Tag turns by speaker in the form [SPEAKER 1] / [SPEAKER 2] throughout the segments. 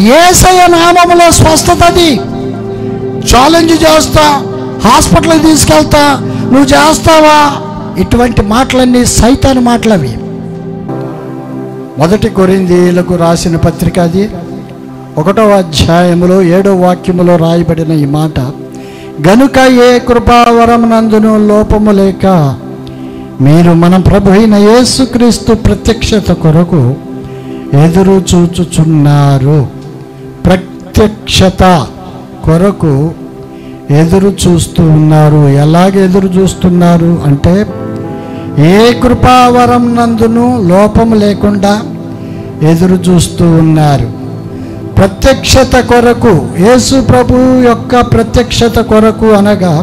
[SPEAKER 1] యేసయ్య నామములో స్వస్థత. అది ఛాలెంజ్ చేస్తా, హాస్పిటల్కి తీసుకెళ్తా, నువ్వు చేస్తావా? ఇటువంటి మాటలన్నీ సైతాను మాటలవి. 1 కొరింథీయులకు రాసిన పత్రిక అది 1వ అధ్యాయములో 7వ వాక్యములో రాయబడిన ఈ మాట, గనుక ఏ కృపావరమునందును లోపము లేక మీరు మన ప్రభు అయిన యేసుక్రీస్తు ప్రత్యక్షత కొరకు ఎదురు చూచుచున్నారు. ప్రత్యక్షత కొరకు ఎదురు చూస్తూ ఉన్నారు. ఎలాగ ఎదురు చూస్తున్నారు అంటే, ఏ కృపావరం నందును లోపం లేకుండా ఎదురు చూస్తూ ఉన్నారు. ప్రత్యక్షత కొరకు, యేసు ప్రభు యొక్క ప్రత్యక్షత కొరకు అనగా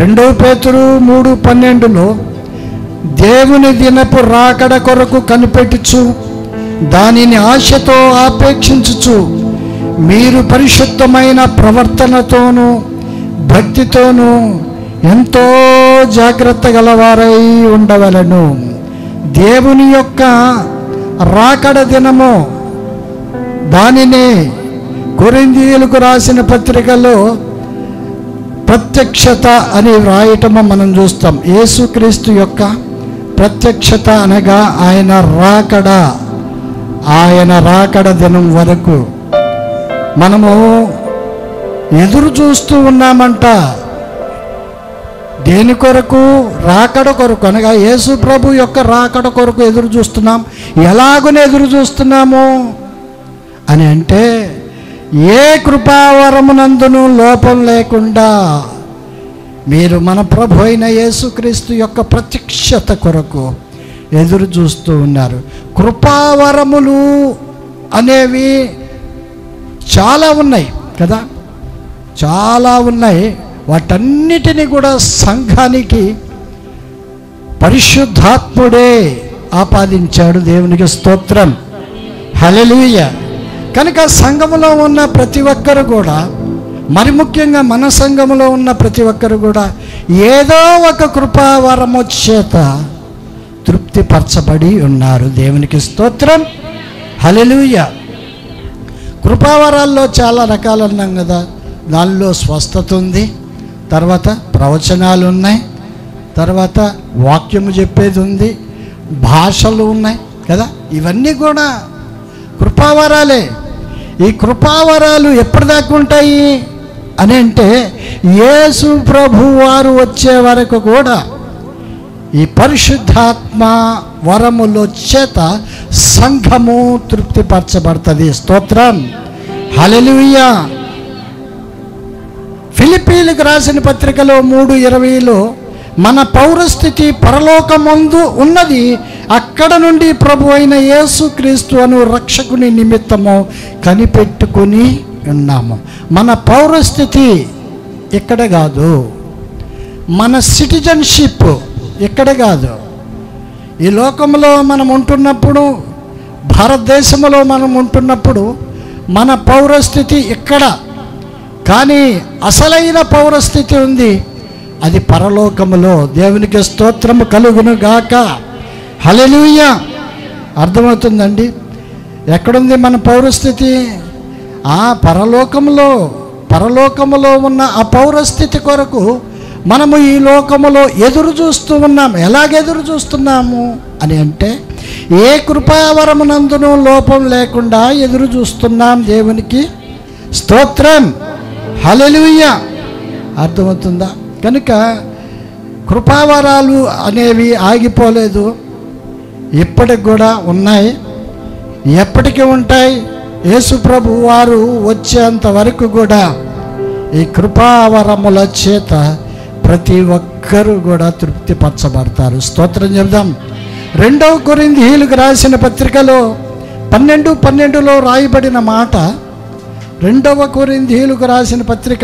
[SPEAKER 1] 2 పేతురు 3:12లో దేవుని దినపు రాకడ కొరకు కనిపెట్టుచు దానిని ఆశతో ఆపేక్షించుచు మీరు పరిశుద్ధమైన ప్రవర్తనతోనూ భక్తితోనూ ఎంతో జాగ్రత్త గలవారై ఉండవలెను. దేవుని యొక్క రాకడ దినము, దానిని కొరింథీయులకు రాసిన పత్రికలో ప్రత్యక్షత అని వ్రాయటము మనం చూస్తాం. యేసుక్రీస్తు యొక్క ప్రత్యక్షత అనగా ఆయన రాకడ దినం వరకు మనము ఎదురు చూస్తూ ఉన్నామంట. దేని కొరకు? రాకడ కొరకు అనగా యేసు ప్రభు యొక్క రాకడ కొరకు ఎదురు చూస్తున్నాం. ఎలాగునే ఎదురు చూస్తున్నాము అని అంటే, ఏ కృపావరమునందును లోపం లేకుండా మీరు మన ప్రభు అయిన యేసుక్రీస్తు యొక్క ప్రత్యక్షత కొరకు ఎదురు చూస్తూ ఉన్నారు. కృపావరములు అనేవి చాలా ఉన్నాయి కదా, చాలా ఉన్నాయి. వాటన్నిటినీ కూడా సంఘానికి పరిశుద్ధాత్ముడే ఆపాదించాడు. దేవునికి స్తోత్రం, హల్లెలూయా. కనుక సంఘములో ఉన్న ప్రతి ఒక్కరు కూడా, మరి ముఖ్యంగా మన సంఘములో ఉన్న ప్రతి ఒక్కరు కూడా ఏదో ఒక కృపావరము చేత తృప్తిపరచబడి ఉన్నారు. దేవునికి స్తోత్రం, హల్లెలూయా. కృపావరాల్లో చాలా రకాలు ఉన్నాం కదా. దానిలో స్వస్థత ఉంది, తర్వాత ప్రవచనాలు ఉన్నాయి, తర్వాత వాక్యము చెప్పేది ఉంది, భాషలు ఉన్నాయి కదా. ఇవన్నీ కూడా కృపావరాలే. ఈ కృపావరాలు ఎప్పటిదాకా ఉంటాయి అని అంటే, యేసు ప్రభు వారు వచ్చే వరకు కూడా ఈ పరిశుద్ధాత్మ వరముల చేత సంఘము తృప్తిపరచబడుతుంది. స్తోత్రం, హల్లెలూయా. ఫిలిప్పీలకు రాసిన పత్రికలో 3:20లో మన పౌరస్థితి పరలోకమందు ఉన్నది, అక్కడ నుండి ప్రభు అయిన యేసుక్రీస్తు అను రక్షకుని నిమిత్తము కనిపెట్టుకుని ఉన్నాము. మన పౌరస్థితి ఇక్కడ కాదు, మన సిటిజన్షిప్ ఇక్కడ కాదు. ఈ లోకంలో మనం ఉంటున్నప్పుడు, భారతదేశంలో మనం ఉంటున్నప్పుడు మన పౌరస్థితి ఇక్కడ, కానీ అసలైన పౌరస్థితి ఉంది, అది పరలోకములో. దేవునికి స్తోత్రము కలుగును గాక, హల్లెలూయా. అర్థమవుతుందండి? ఎక్కడుంది మన పౌరస్థితి? పరలోకములో ఉన్న ఆ పౌరస్థితి కొరకు మనము ఈ లోకములో ఎదురు చూస్తూ ఉన్నాం. ఎలాగెదురు చూస్తున్నాము అని అంటే, ఏ కృపావరమునందును లోపం లేకుండా ఎదురు చూస్తున్నాం. దేవునికి స్తోత్రం, హల్లెలూయా. అర్థమవుతుందా? కనుక కృపావరాలు అనేవి ఆగిపోలేదు, ఇప్పటికి కూడా ఉన్నాయి, ఎప్పటికీ ఉంటాయి. యేసు ప్రభు వారు వచ్చేంత వరకు కూడా ఈ కృపావరముల చేత ప్రతి ఒక్కరూ కూడా తృప్తిపరచబడతారు. స్తోత్రం చెప్దాం. 2 కొరింథీయులకు రాసిన పత్రికలో 12:12లో రాయబడిన మాట, 2 కొరింథీయులకు రాసిన పత్రిక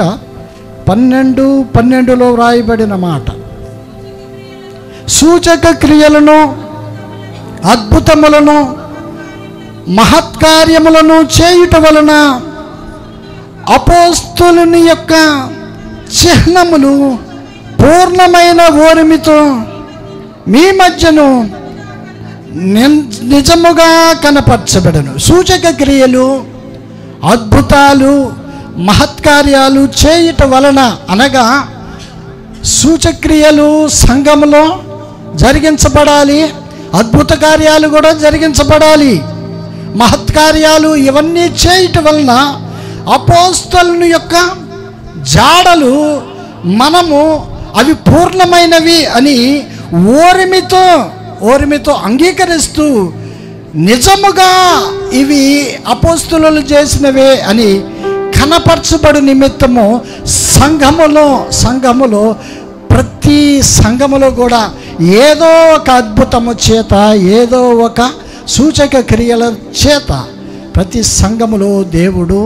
[SPEAKER 1] 12:12లో రాయబడిన మాట, సూచక క్రియలను, అద్భుతములను, మహత్కార్యములను చేయుట వలన అపోస్తలుని యొక్క చిహ్నములు పూర్ణమైన ఓరిమితో మీ మధ్యను నిజముగా కనపరచబడను. సూచక క్రియలు అద్భుతాలు మహత్కార్యాలు చేయుట వలన, అనగా సూచక్రియలు సంఘములో జరిగించబడాలి, అద్భుత కార్యాలు కూడా జరిగించబడాలి, మహత్కార్యాలు ఇవన్నీ చేయుట వలన అపోస్తలుని యొక్క జాడలు మనము అవి పూర్ణమైనవి అని ఓరిమితో అంగీకరిస్తూ నిజముగా ఇవి అపోస్తలులు చేసినవే అని కనపరచబడు నిమిత్తము సంఘములో ప్రతి సంఘములో కూడా ఏదో ఒక అద్భుతము చేత, ఏదో ఒక సూచక క్రియల చేత ప్రతి సంఘములో దేవుడు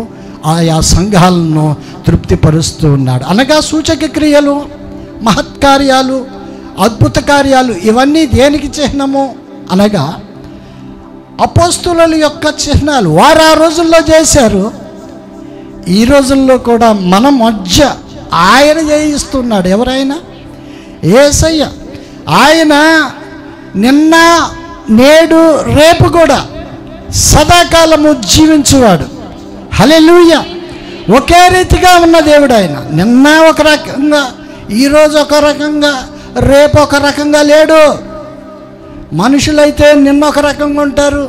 [SPEAKER 1] ఆయా సంఘాలను తృప్తిపరుస్తూ ఉన్నాడు. అనగా సూచక క్రియలు, మహత్కార్యాలు, అద్భుత కార్యాలు ఇవన్నీ దేనికి చిహ్నము అనగా అపోస్తలుల యొక్క చిహ్నాలు. వారు ఆ రోజుల్లో చేశారు, ఈ రోజుల్లో కూడా మన మధ్య ఆయన చేయిస్తున్నాడు. ఎవరైనా? యేసయ్య. ఆయన నిన్న నేడు రేపు కూడా సదాకాలము జీవించువాడు. హల్లెలూయా. ఒకే రీతిగా ఉన్న దేవుడు ఆయన. నిన్న ఒక రకంగా, ఈరోజు ఒక రకంగా, రేపు ఒక రకంగా లేడు. మనుషులైతే నిన్న ఒక రకంగా ఉంటారు,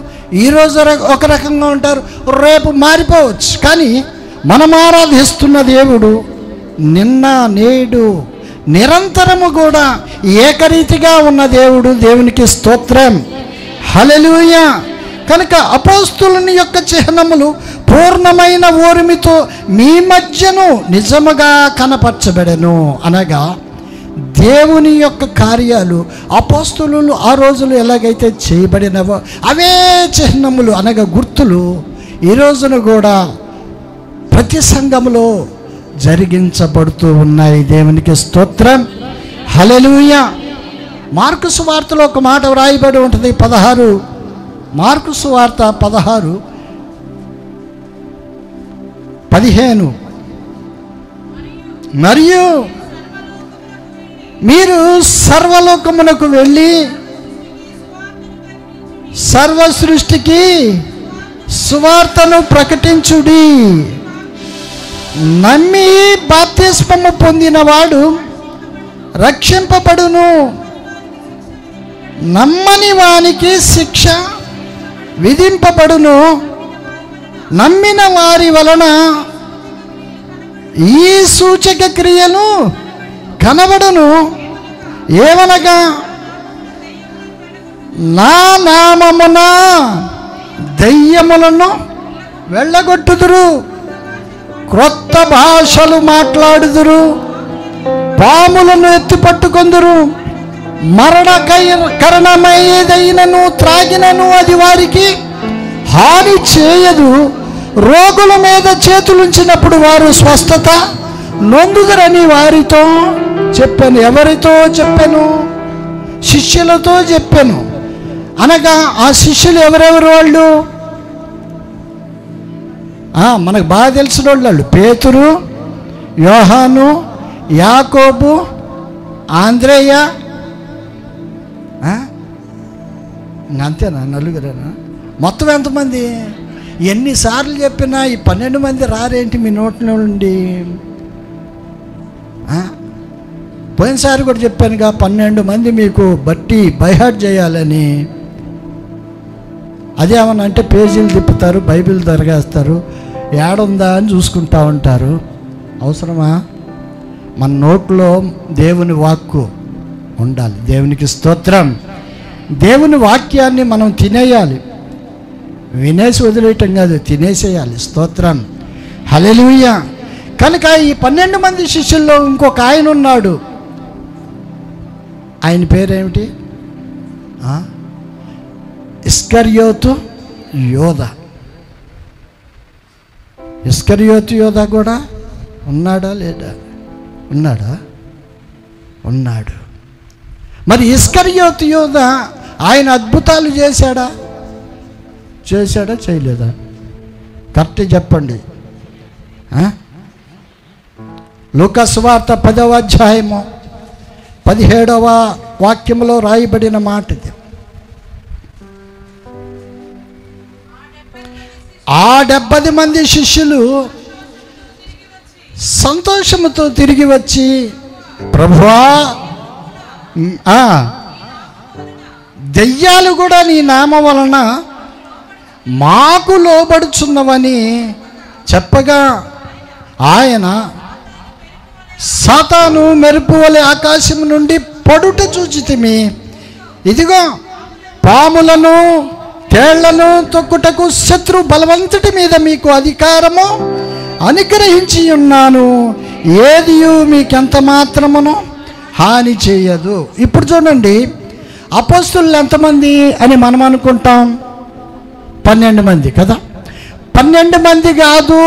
[SPEAKER 1] ఈరోజు ఒక రకంగా ఉంటారు, రేపు మారిపోవచ్చు. కానీ మనం ఆరాధిస్తున్న దేవుడు నిన్న నేడు నిరంతరము కూడా ఏకరీతిగా ఉన్న దేవుడు. దేవునికి స్తోత్రం. హల్లెలూయా. కనుక అపోస్తలుని యొక్క చిహ్నములు పూర్ణమైన ఓర్మితో మీ మధ్యను నిజముగా కనపరచబడెను. అనగా దేవుని యొక్క కార్యాలు అపోస్తలులు ఆ రోజులు ఎలాగైతే చేయబడినవో అవే చిహ్నములు అనగా గుర్తులు ఈ రోజున కూడా ప్రతి సంఘములో జరిగించబడుతూ ఉన్నాయి. దేవునికి స్తోత్రం. హల్లెలూయా. మార్కు సువార్తలో ఒక మాట వ్రాయబడి ఉంటుంది, 16, మార్కు సువార్త 16:15. మరియు మీరు సర్వలోకమునకు వెళ్ళి సర్వ సృష్టికి సువార్తను ప్రకటించుడి. నమ్మి బాప్తిస్మము పొందినవాడు రక్షింపబడును, నమ్మని వానికి శిక్ష విధింపబడును. నమ్మిన వారి వలన ఈ సూచక క్రియలు కనబడును. ఏమనగా నా నామమున దయ్యములను వెళ్ళగొట్టుదురు, క్రొత్త భాషలు మాట్లాడుదురు, పాములను ఎత్తిపట్టుకొందురు, మరణకరణమైనను త్రాగినను అది వారికి హాని చేయదు. రోగుల మీద చేతులుంచినప్పుడు వారు స్వస్థత నొందుదురని వారితో చెప్పాను. ఎవరితో చెప్పాను? శిష్యులతో చెప్పాను. అనగా ఆ శిష్యులు ఎవరెవరు? వాళ్ళు మనకు బాగా తెలిసిన వాళ్ళు. పేతురు, యోహాను, యాకోబు, ఆంద్రేయ. అంతేనా? నలుగురేనా? మొత్తం ఎంతమంది? ఎన్నిసార్లు చెప్పినా ఈ 12 మంది రారేంటి మీ నోటి నుండి? పోయినసారి కూడా చెప్పానుగా, 12 మంది మీకు బట్టి బైహార్ట్ చేయాలని. అదేమన్నా అంటే పేజీలు తిప్పుతారు, బైబిల్ తిరగేస్తారు, ఏడుందా అని చూసుకుంటా ఉంటారు. అవసరమా? మన నోట్లో దేవుని వాక్కు ఉండాలి. దేవునికి స్తోత్రం. దేవుని వాక్యాన్ని మనం తినేయాలి. వినేసి వదిలేయటం కాదు, తినేసేయాలి. స్తోత్రం. హల్లెలూయా. కనుక ఈ 12 మంది శిష్యుల్లో ఇంకొక ఆయన ఉన్నాడు. ఆయన పేరేమిటి? ఇస్కరియోతు యోధ. ఇస్కరియోతు యోధ కూడా ఉన్నాడా లేదా? ఉన్నాడా? ఉన్నాడు. మరి ఇస్కరియోతు యోధ ఆయన అద్భుతాలు చేశాడా? చేయలేదా? కరెక్ట్ చెప్పండి. లూకా సువార్త 10వ అధ్యాయము 17వ వాక్యంలో రాయబడిన మాట ఇది. ఆ 70 మంది శిష్యులు సంతోషముతో తిరిగి వచ్చి, ప్రభువా, దెయ్యాలు కూడా నీ నామం వలన మాకు లోబడుచున్నవని చెప్పగా, ఆయన సాతాను మెరుపు వలె ఆకాశం నుండి పడుట చూచితిమి. ఇదిగో పాములను తేళ్లను తొక్కుటకు శత్రు బలవంతుడి మీద మీకు అధికారము అనుగ్రహించి ఉన్నాను, ఏదియు మీకెంత మాత్రమును హాని చేయదు. ఇప్పుడు చూడండి, అపోస్తులు ఎంతమంది అని మనం అనుకుంటాం? 12 మంది కదా. 12 మంది కాదు,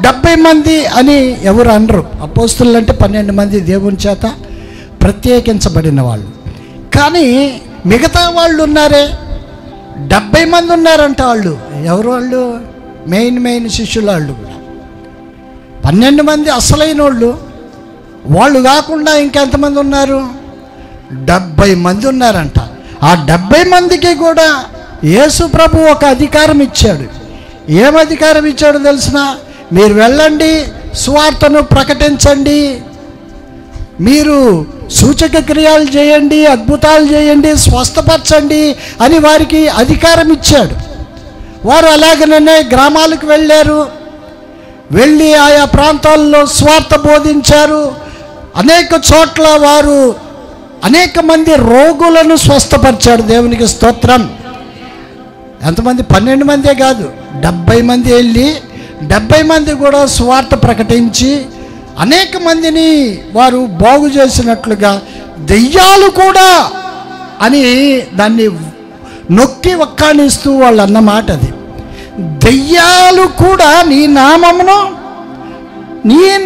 [SPEAKER 1] 70 మంది అని ఎవరు అనరు. అపోస్తులు అంటే 12 మంది దేవుని చేత ప్రత్యేకించబడిన వాళ్ళు. కానీ మిగతా వాళ్ళు ఉన్నారే, 70 మంది ఉన్నారంట. వాళ్ళు ఎవరు? వాళ్ళు మెయిన్ శిష్యులు. వాళ్ళు కూడా 12 మంది అసలైన వాళ్ళు కాకుండా ఇంకెంతమంది ఉన్నారు? 70 మంది ఉన్నారంట. ఆ 70 మందికి కూడా యేసు ప్రభు ఒక అధికారం ఇచ్చాడు. ఏం అధికారం ఇచ్చాడో తెలిసిన? మీరు వెళ్ళండి, సువార్తను ప్రకటించండి, మీరు సూచక క్రియలు చేయండి, అద్భుతాలు చేయండి, స్వస్థపరచండి అని వారికి అధికారం ఇచ్చాడు. వారు అలాగనే గ్రామాలకు వెళ్ళారు, వెళ్ళి ఆయా ప్రాంతాల్లో స్వార్థ బోధించారు. అనేక చోట్ల వారు అనేక మంది రోగులను స్వస్థపరిచాడు. దేవునికి స్తోత్రం. ఎంతమంది? 12 మందే కాదు, 70 మంది వెళ్ళి 70 మంది కూడా స్వార్థ ప్రకటించి అనేక మందిని వారు బాగు చేసినట్లుగా, దెయ్యాలు కూడా అని దాన్ని నొక్కి వక్కాణిస్తూ వాళ్ళు అన్నమాట అది. దెయ్యాలు కూడా నీ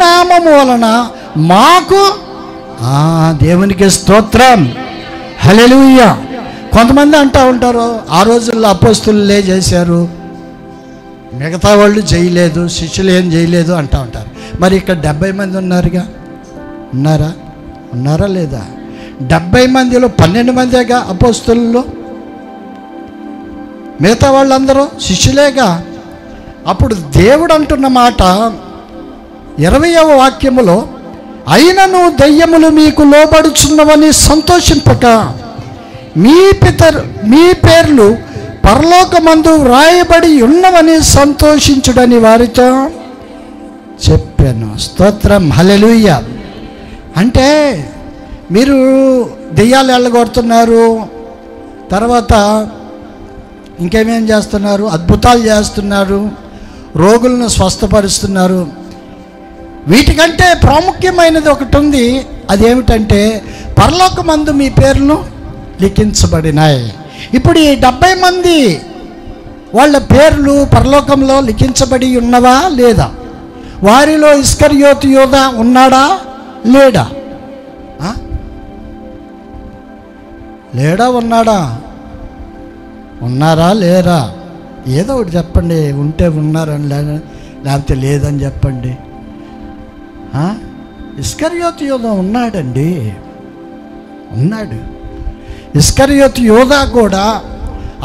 [SPEAKER 1] నామము వలన మాకు, దేవునికి స్తోత్రం, హల్లెలూయా. కొంతమంది అంటూ ఉంటారు, ఆ రోజుల్లో అపోస్తులే చేశారు, మిగతా వాళ్ళు చేయలేదు, శిష్యులు ఏం చేయలేదు అంటూ ఉంటారు. మరి ఇక్కడ 70 మంది ఉన్నారుగా, ఉన్నారా లేదా? 70 మందిలో 12 మందేగా అపోస్తులు, మిగతా వాళ్ళందరూ శిష్యులేగా. అప్పుడు దేవుడు అంటున్న మాట 20వ వాక్యములో, అయినను దెయ్యములు మీకు లోబడుచున్నవని సంతోషింపక మీ పేర్లు పరలోకమందు వ్రాయబడి ఉన్నవని సంతోషించుడని వారితో చెప్పాను. స్తోత్రం, హల్లెలూయా. అంటే మీరు దెయ్యాలు వెళ్ళగొడుతున్నారు, తర్వాత ఇంకేమేం చేస్తున్నారు? అద్భుతాలు చేస్తున్నారు, రోగులను స్వస్థపరుస్తున్నారు. వీటికంటే ప్రాముఖ్యమైనది ఒకటి ఉంది. అదేమిటంటే పరలోకమందు మీ పేర్లు లిఖించబడినాయి. ఇప్పుడు ఈ 70 మంది వాళ్ళ పేర్లు పరలోకంలో లిఖించబడి ఉన్నవా లేదా? వారిలో ఇస్కరియోతు యూదా ఉన్నాడా లేడా? ఉన్నాడా? ఉన్నారా లేరా? ఏదో ఒకటి చెప్పండి. ఉంటే ఉన్నారని, లేకపోతే లేదని చెప్పండి. ఇస్కరియోతు యూదా ఉన్నాడండి, ఉన్నాడు. ఇస్కరియోతు యూదా కూడా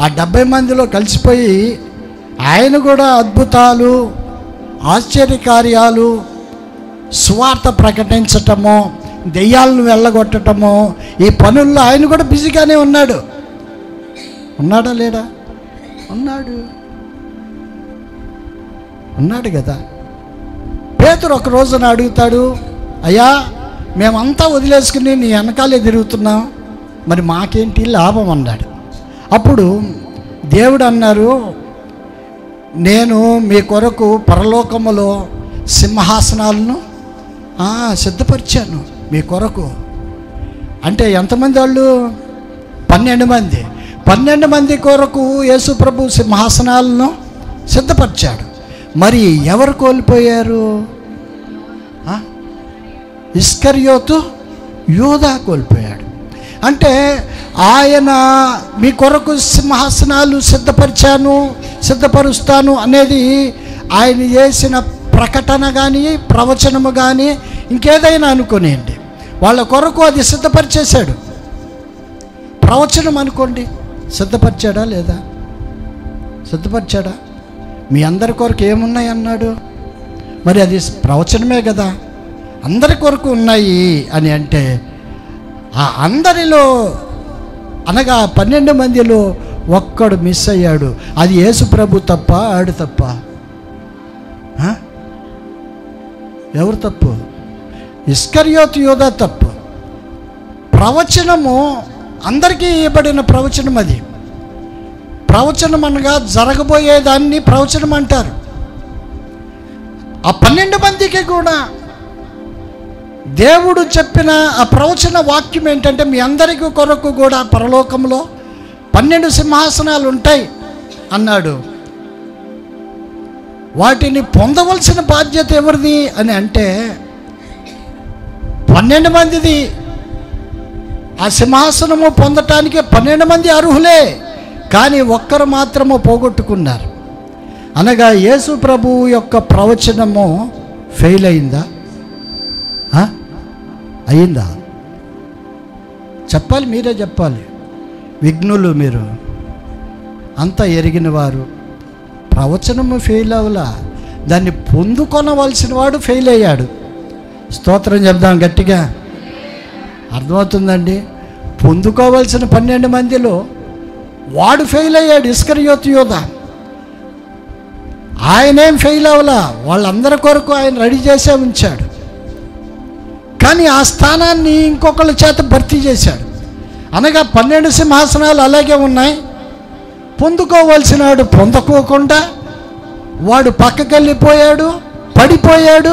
[SPEAKER 1] ఆ 70 మందిలో కలిసిపోయి ఆయన కూడా అద్భుతాలు, ఆశ్చర్యకార్యాలు, సువార్త ప్రకటించటము, దెయ్యాలను వెళ్ళగొట్టటము, ఈ పనుల్లో ఆయన కూడా బిజీగానే ఉన్నాడు. ఉన్నాడా లేడా? ఉన్నాడు కదా. పేతురు ఒక రోజున అడుగుతాడు, అయ్యా మేమంతా వదిలేసుకుని నీ వెనకాలే తిరుగుతున్నాం, మరి మాకేంటి లాభం అన్నాడు. అప్పుడు దేవుడు అన్నారు, నేను మీ కొరకు పరలోకములో సింహాసనాలను సిద్ధపరిచాను మీ కొరకు. అంటే ఎంతమంది వాళ్ళు? 12 మంది. 12 మంది కొరకు యేసు ప్రభు సింహాసనాలను సిద్ధపరిచాడు. మరి ఎవరు కోల్పోయారు? ఇస్కరియోతు యూదా కోల్పోయాడు. అంటే ఆయన మీ కొరకు సింహాసనాలు సిద్ధపరుస్తాను అనేది ఆయన చేసిన ప్రకటన కానీ, ప్రవచనము కానీ, ఇంకేదైనా అనుకోనియండి, వాళ్ళ కొరకు అది సిద్ధపరిచేశాడు. ప్రవచనం అనుకోండి, సిద్ధపరిచాడా లేదా? సిద్ధపరిచాడా? మీ అందరి కొరకు ఏమున్నాయి అన్నాడు? మరి అది ప్రవచనమే కదా, అందరి కొరకు ఉన్నాయి అని అంటే ఆ అందరిలో అనగా 12 మందిలో ఒక్కడు మిస్ అయ్యాడు. అది యేసు ప్రభు తప్ప, ఆడు తప్ప? ఎవరు తప్పు? ఇస్కరియోతు యూదా తప్పు. ప్రవచనము అందరికీ ఇవ్వబడిన ప్రవచనం. అది ప్రవచనం అనగా జరగబోయేదాన్ని ప్రవచనం అంటారు. ఆ 12 మందికి కూడా దేవుడు చెప్పిన ఆ ప్రవచన వాక్యం ఏంటంటే, మీ అందరికీ కొరకు కూడా పరలోకంలో 12 సింహాసనాలు ఉంటాయి అన్నాడు. వాటిని పొందవలసిన బాధ్యత ఎవరిది అని అంటే 12 మందిది. ఆ సింహాసనము పొందటానికి 12 మంది అర్హులే, కానీ ఒక్కరు మాత్రము పోగొట్టుకున్నారు. అనగా యేసు ప్రభువు యొక్క ప్రవచనము ఫెయిల్ అయిందా? అయిందా? చెప్పాలి, మీరే చెప్పాలి. విఘ్నులు మీరు, అంతా ఎరిగిన వారు. ప్రవచనము ఫెయిల్ అవ్వలా, దాన్ని పొందుకొనవలసిన వాడు ఫెయిల్ అయ్యాడు. స్తోత్రం చెప్దాం గట్టిగా. అర్థమవుతుందండి? పొందుకోవలసిన 12 మందిలో వాడు ఫెయిల్ అయ్యాడు, ఇస్కరియోతు యూదా. ఆయనేం ఫెయిల్ అవ్వలా, వాళ్ళందరి కొరకు ఆయన రెడీ చేసే ఉంచాడు. కానీ ఆ స్థానాన్ని ఇంకొకళ్ళ చేత భర్తీ చేశాడు. అనగా 12 సింహాసనాలు అలాగే ఉన్నాయి. పొందుకోవలసిన వాడు పొందుకోకుండా వాడు పక్కకెళ్ళిపోయాడు, పడిపోయాడు.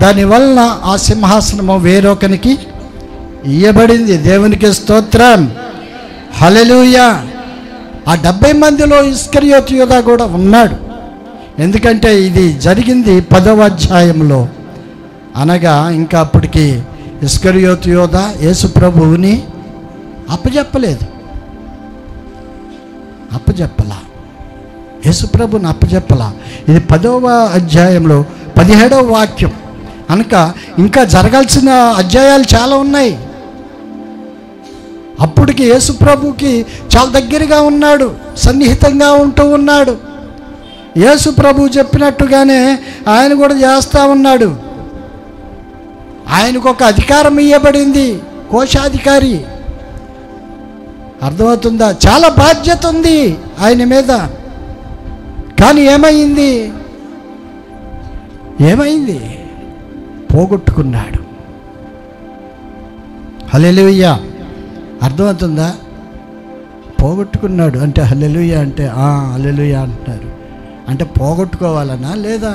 [SPEAKER 1] దానివలన ఆ సింహాసనము వేరొకనికి ఇయ్యబడింది. దేవునికి స్తోత్రం, హల్లెలూయా. ఆ 70 మందిలో ఇస్కరియోతు యూదా కూడా ఉన్నాడు. ఎందుకంటే ఇది జరిగింది 10వ అధ్యాయంలో. అనగా ఇంకా అప్పటికి ఇస్కరియోతు యూదా యేసు ప్రభువుని అప్పజెప్పలేదు, అప్పజెప్పలా, యేసు ప్రభుని అప్పజెప్పలా. ఇది 10వ అధ్యాయంలో 17వ వాక్యం. కనుక ఇంకా జరగాల్సిన అధ్యాయాలు చాలా ఉన్నాయి. అప్పటికి యేసు ప్రభుకి చాలా దగ్గరగా ఉన్నాడు, సన్నిహితంగా ఉంటూ ఉన్నాడు. యేసు ప్రభు చెప్పినట్టుగానే ఆయన కూడా చేస్తూ ఉన్నాడు. ఆయనకు ఒక అధికారం ఇవ్వబడింది, కోశాధికారి. అర్థమవుతుందా? చాలా బాధ్యత ఉంది ఆయన మీద. కానీ ఏమైంది? పోగొట్టుకున్నాడు. హల్లెలూయా. అర్థమవుతుందా? పోగొట్టుకున్నాడు అంటే హల్లెలూయా అంటే హల్లెలూయా అంటున్నారు. అంటే పోగొట్టుకోవాలనా లేదా?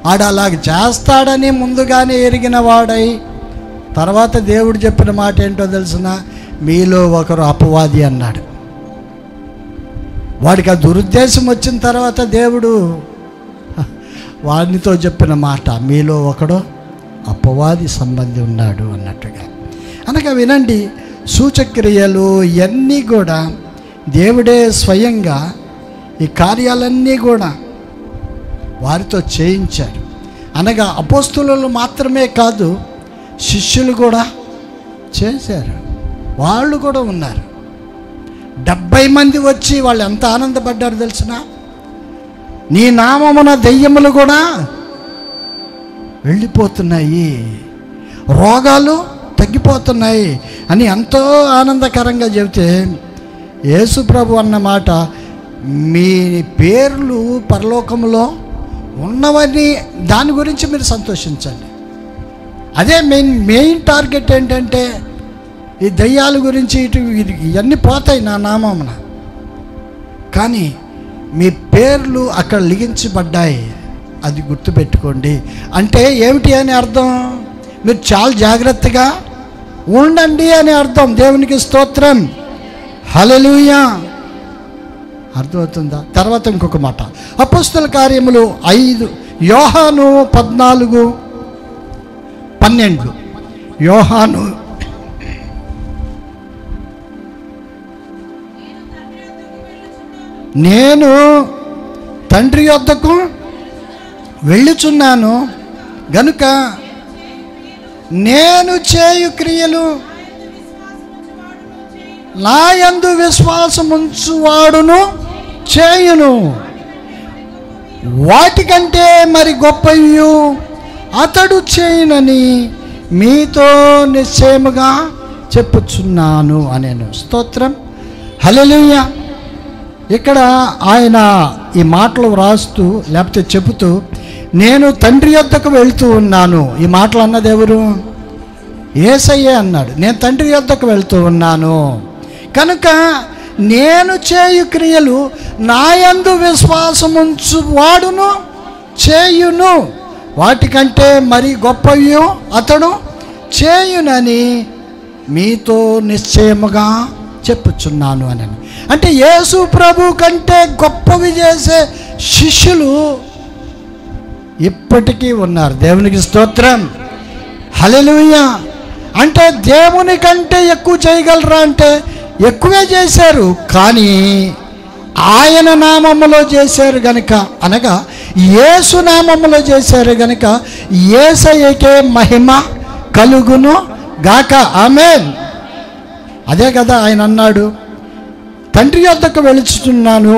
[SPEAKER 1] ఆడు అలాగ చేస్తాడని ముందుగానే ఎరిగిన వాడై, తర్వాత దేవుడు చెప్పిన మాట ఏంటో తెలిసిన, మీలో ఒకరు అపవాది అన్నాడు. వాడికి ఆ దురుద్దేశం వచ్చిన తర్వాత దేవుడు వాడితో చెప్పిన మాట, మీలో ఒకడు అపవాది సంబంధి ఉన్నాడు అన్నట్టుగా. అనగా వినండి, సూచక్రియలు ఇవన్నీ కూడా దేవుడే స్వయంగా ఈ కార్యాలన్నీ కూడా వారితో చేయించాడు. అనగా అపోస్తులు మాత్రమే కాదు, శిష్యులు కూడా చేశారు. వాళ్ళు కూడా ఉన్నారు. 70 మంది వచ్చి వాళ్ళు ఎంత ఆనందపడ్డారు తెలిసిన, నీ నామమున దెయ్యములు కూడా వెళ్ళిపోతున్నాయి, రోగాలు తగ్గిపోతున్నాయి అని ఎంతో ఆనందకరంగా చెబితే, యేసు ప్రభు అన్నమాట, మీ పేర్లు పరలోకంలో ఉన్నవని దాని గురించి మీరు సంతోషించండి. అదే మెయిన్ టార్గెట్ ఏంటంటే, ఈ దయ్యాల గురించి ఇవన్నీ పోతాయి నా నామమున, కానీ మీ పేర్లు అక్కడ లిఖించబడ్డాయి, అది గుర్తుపెట్టుకోండి. అంటే ఏమిటి అని అర్థం? మీరు చాలా జాగ్రత్తగా ఉండండి అని అర్థం. దేవునికి స్తోత్రం, హల్లెలూయా. అర్థమవుతుందా? తర్వాత ఇంకొక మాట, అపోస్తల కార్యములు 5 యోహాను 14:12. యోహాను నేను తండ్రి యొద్దకు వెళ్ళుచున్నాను గనుక నేను చేయు క్రియలు నా యందు విశ్వాసముంచువాడును చేయును, వాటికంటే మరి గొప్పయు అతడు చేయునని మీతో నిశ్చయముగా చెప్పుచున్నాను అనేను. స్తోత్రం, హల్లెలూయా. ఇక్కడ ఆయన ఈ మాటలు వ్రాస్తూ లేకపోతే చెబుతూ, నేను తండ్రి యొద్దకు వెళ్తూ ఉన్నాను. ఈ మాటలు అన్నది ఎవరు? యేసయ్యే అన్నాడు. నేను తండ్రి యొద్దకు వెళ్తూ ఉన్నాను కనుక నేను చేయు క్రియలు నాయందు విశ్వాసముంచు వాడును చేయును, వాటికంటే మరి గొప్పయు అతడు చేయునని మీతో నిశ్చయముగా చెప్పుచున్నాను అని. అంటే యేసు ప్రభు కంటే గొప్పవి చేసే శిష్యులు ఇప్పటికీ ఉన్నారు. దేవునికి స్తోత్రం, హల్లెలూయా. అంటే దేవుని కంటే ఎక్కువ చేయగలరా అంటే ఎక్కువే చేశారు, కానీ ఆయన నామములో చేశారు గనుక, అనగా యేసు నామములో చేశారు గనుక యేసయ్యకే మహిమ కలుగును గాక. ఆమేన్. అదే కదా ఆయన అన్నాడు, తండ్రి యొద్దకు వెళుచున్నాను,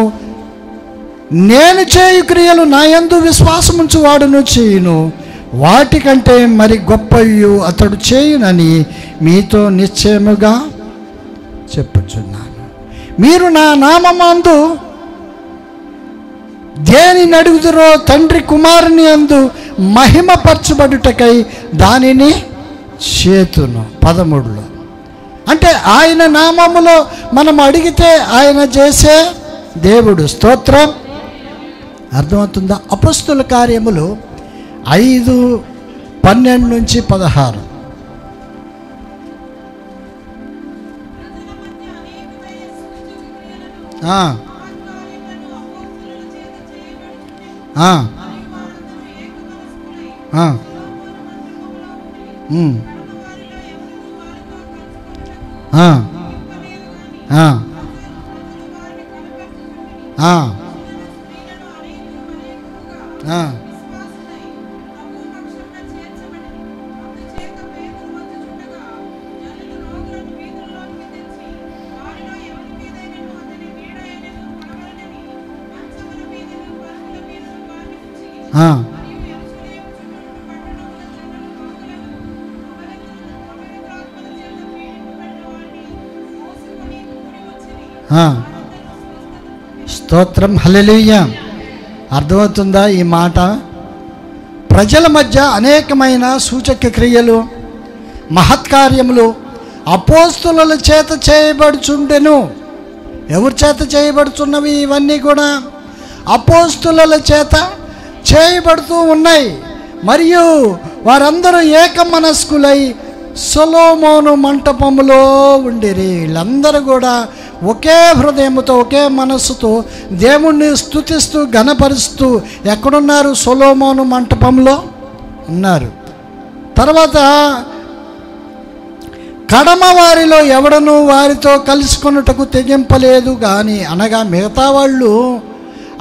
[SPEAKER 1] నేను చేయు క్రియలు నా యందు విశ్వాసముంచు వాడును చేయును, వాటికంటే మరి గొప్పయు అతడు చేయునని మీతో నిశ్చయముగా చెప్పుచున్నాను. మీరు నా నామమందు దేనిని అడుగుదురో తండ్రి కుమారుని యందు మహిమపరచబడుటకై దానిని చేతును. 13లో అంటే ఆయన నామములో మనం అడిగితే ఆయన చేసే దేవుడు. స్తోత్రం, అర్థమవుతుందా? అపొస్తలుల కార్యములు 5:12-16. స్తోత్రం, హల్లెలూయా. అర్థమవుతుందా ఈ మాట? ప్రజల మధ్య అనేకమైన సూచక క్రియలు, మహత్కార్యములు అపోస్తలుల చేత చేయబడుచుండెను. ఎవరి చేత చేయబడుచున్నవి? ఇవన్నీ కూడా అపోస్తలుల చేత చేయబడుతూ ఉన్నాయి. మరియు వారందరూ ఏక మనస్కులై సొలొమోను మంటపములో ఉండిరి. వీళ్ళందరూ కూడా ఒకే హృదయముతో ఒకే మనస్సుతో దేవుణ్ణి స్తుతిస్తూ ఘనపరుస్తూ ఎక్కడున్నారు? సొలొమోను మంటపంలో ఉన్నారు. తర్వాత కడమ వారిలో ఎవడనూ వారితో కలుసుకొనుటకు తెగింపలేదు కానీ, అనగా మిగతా వాళ్ళు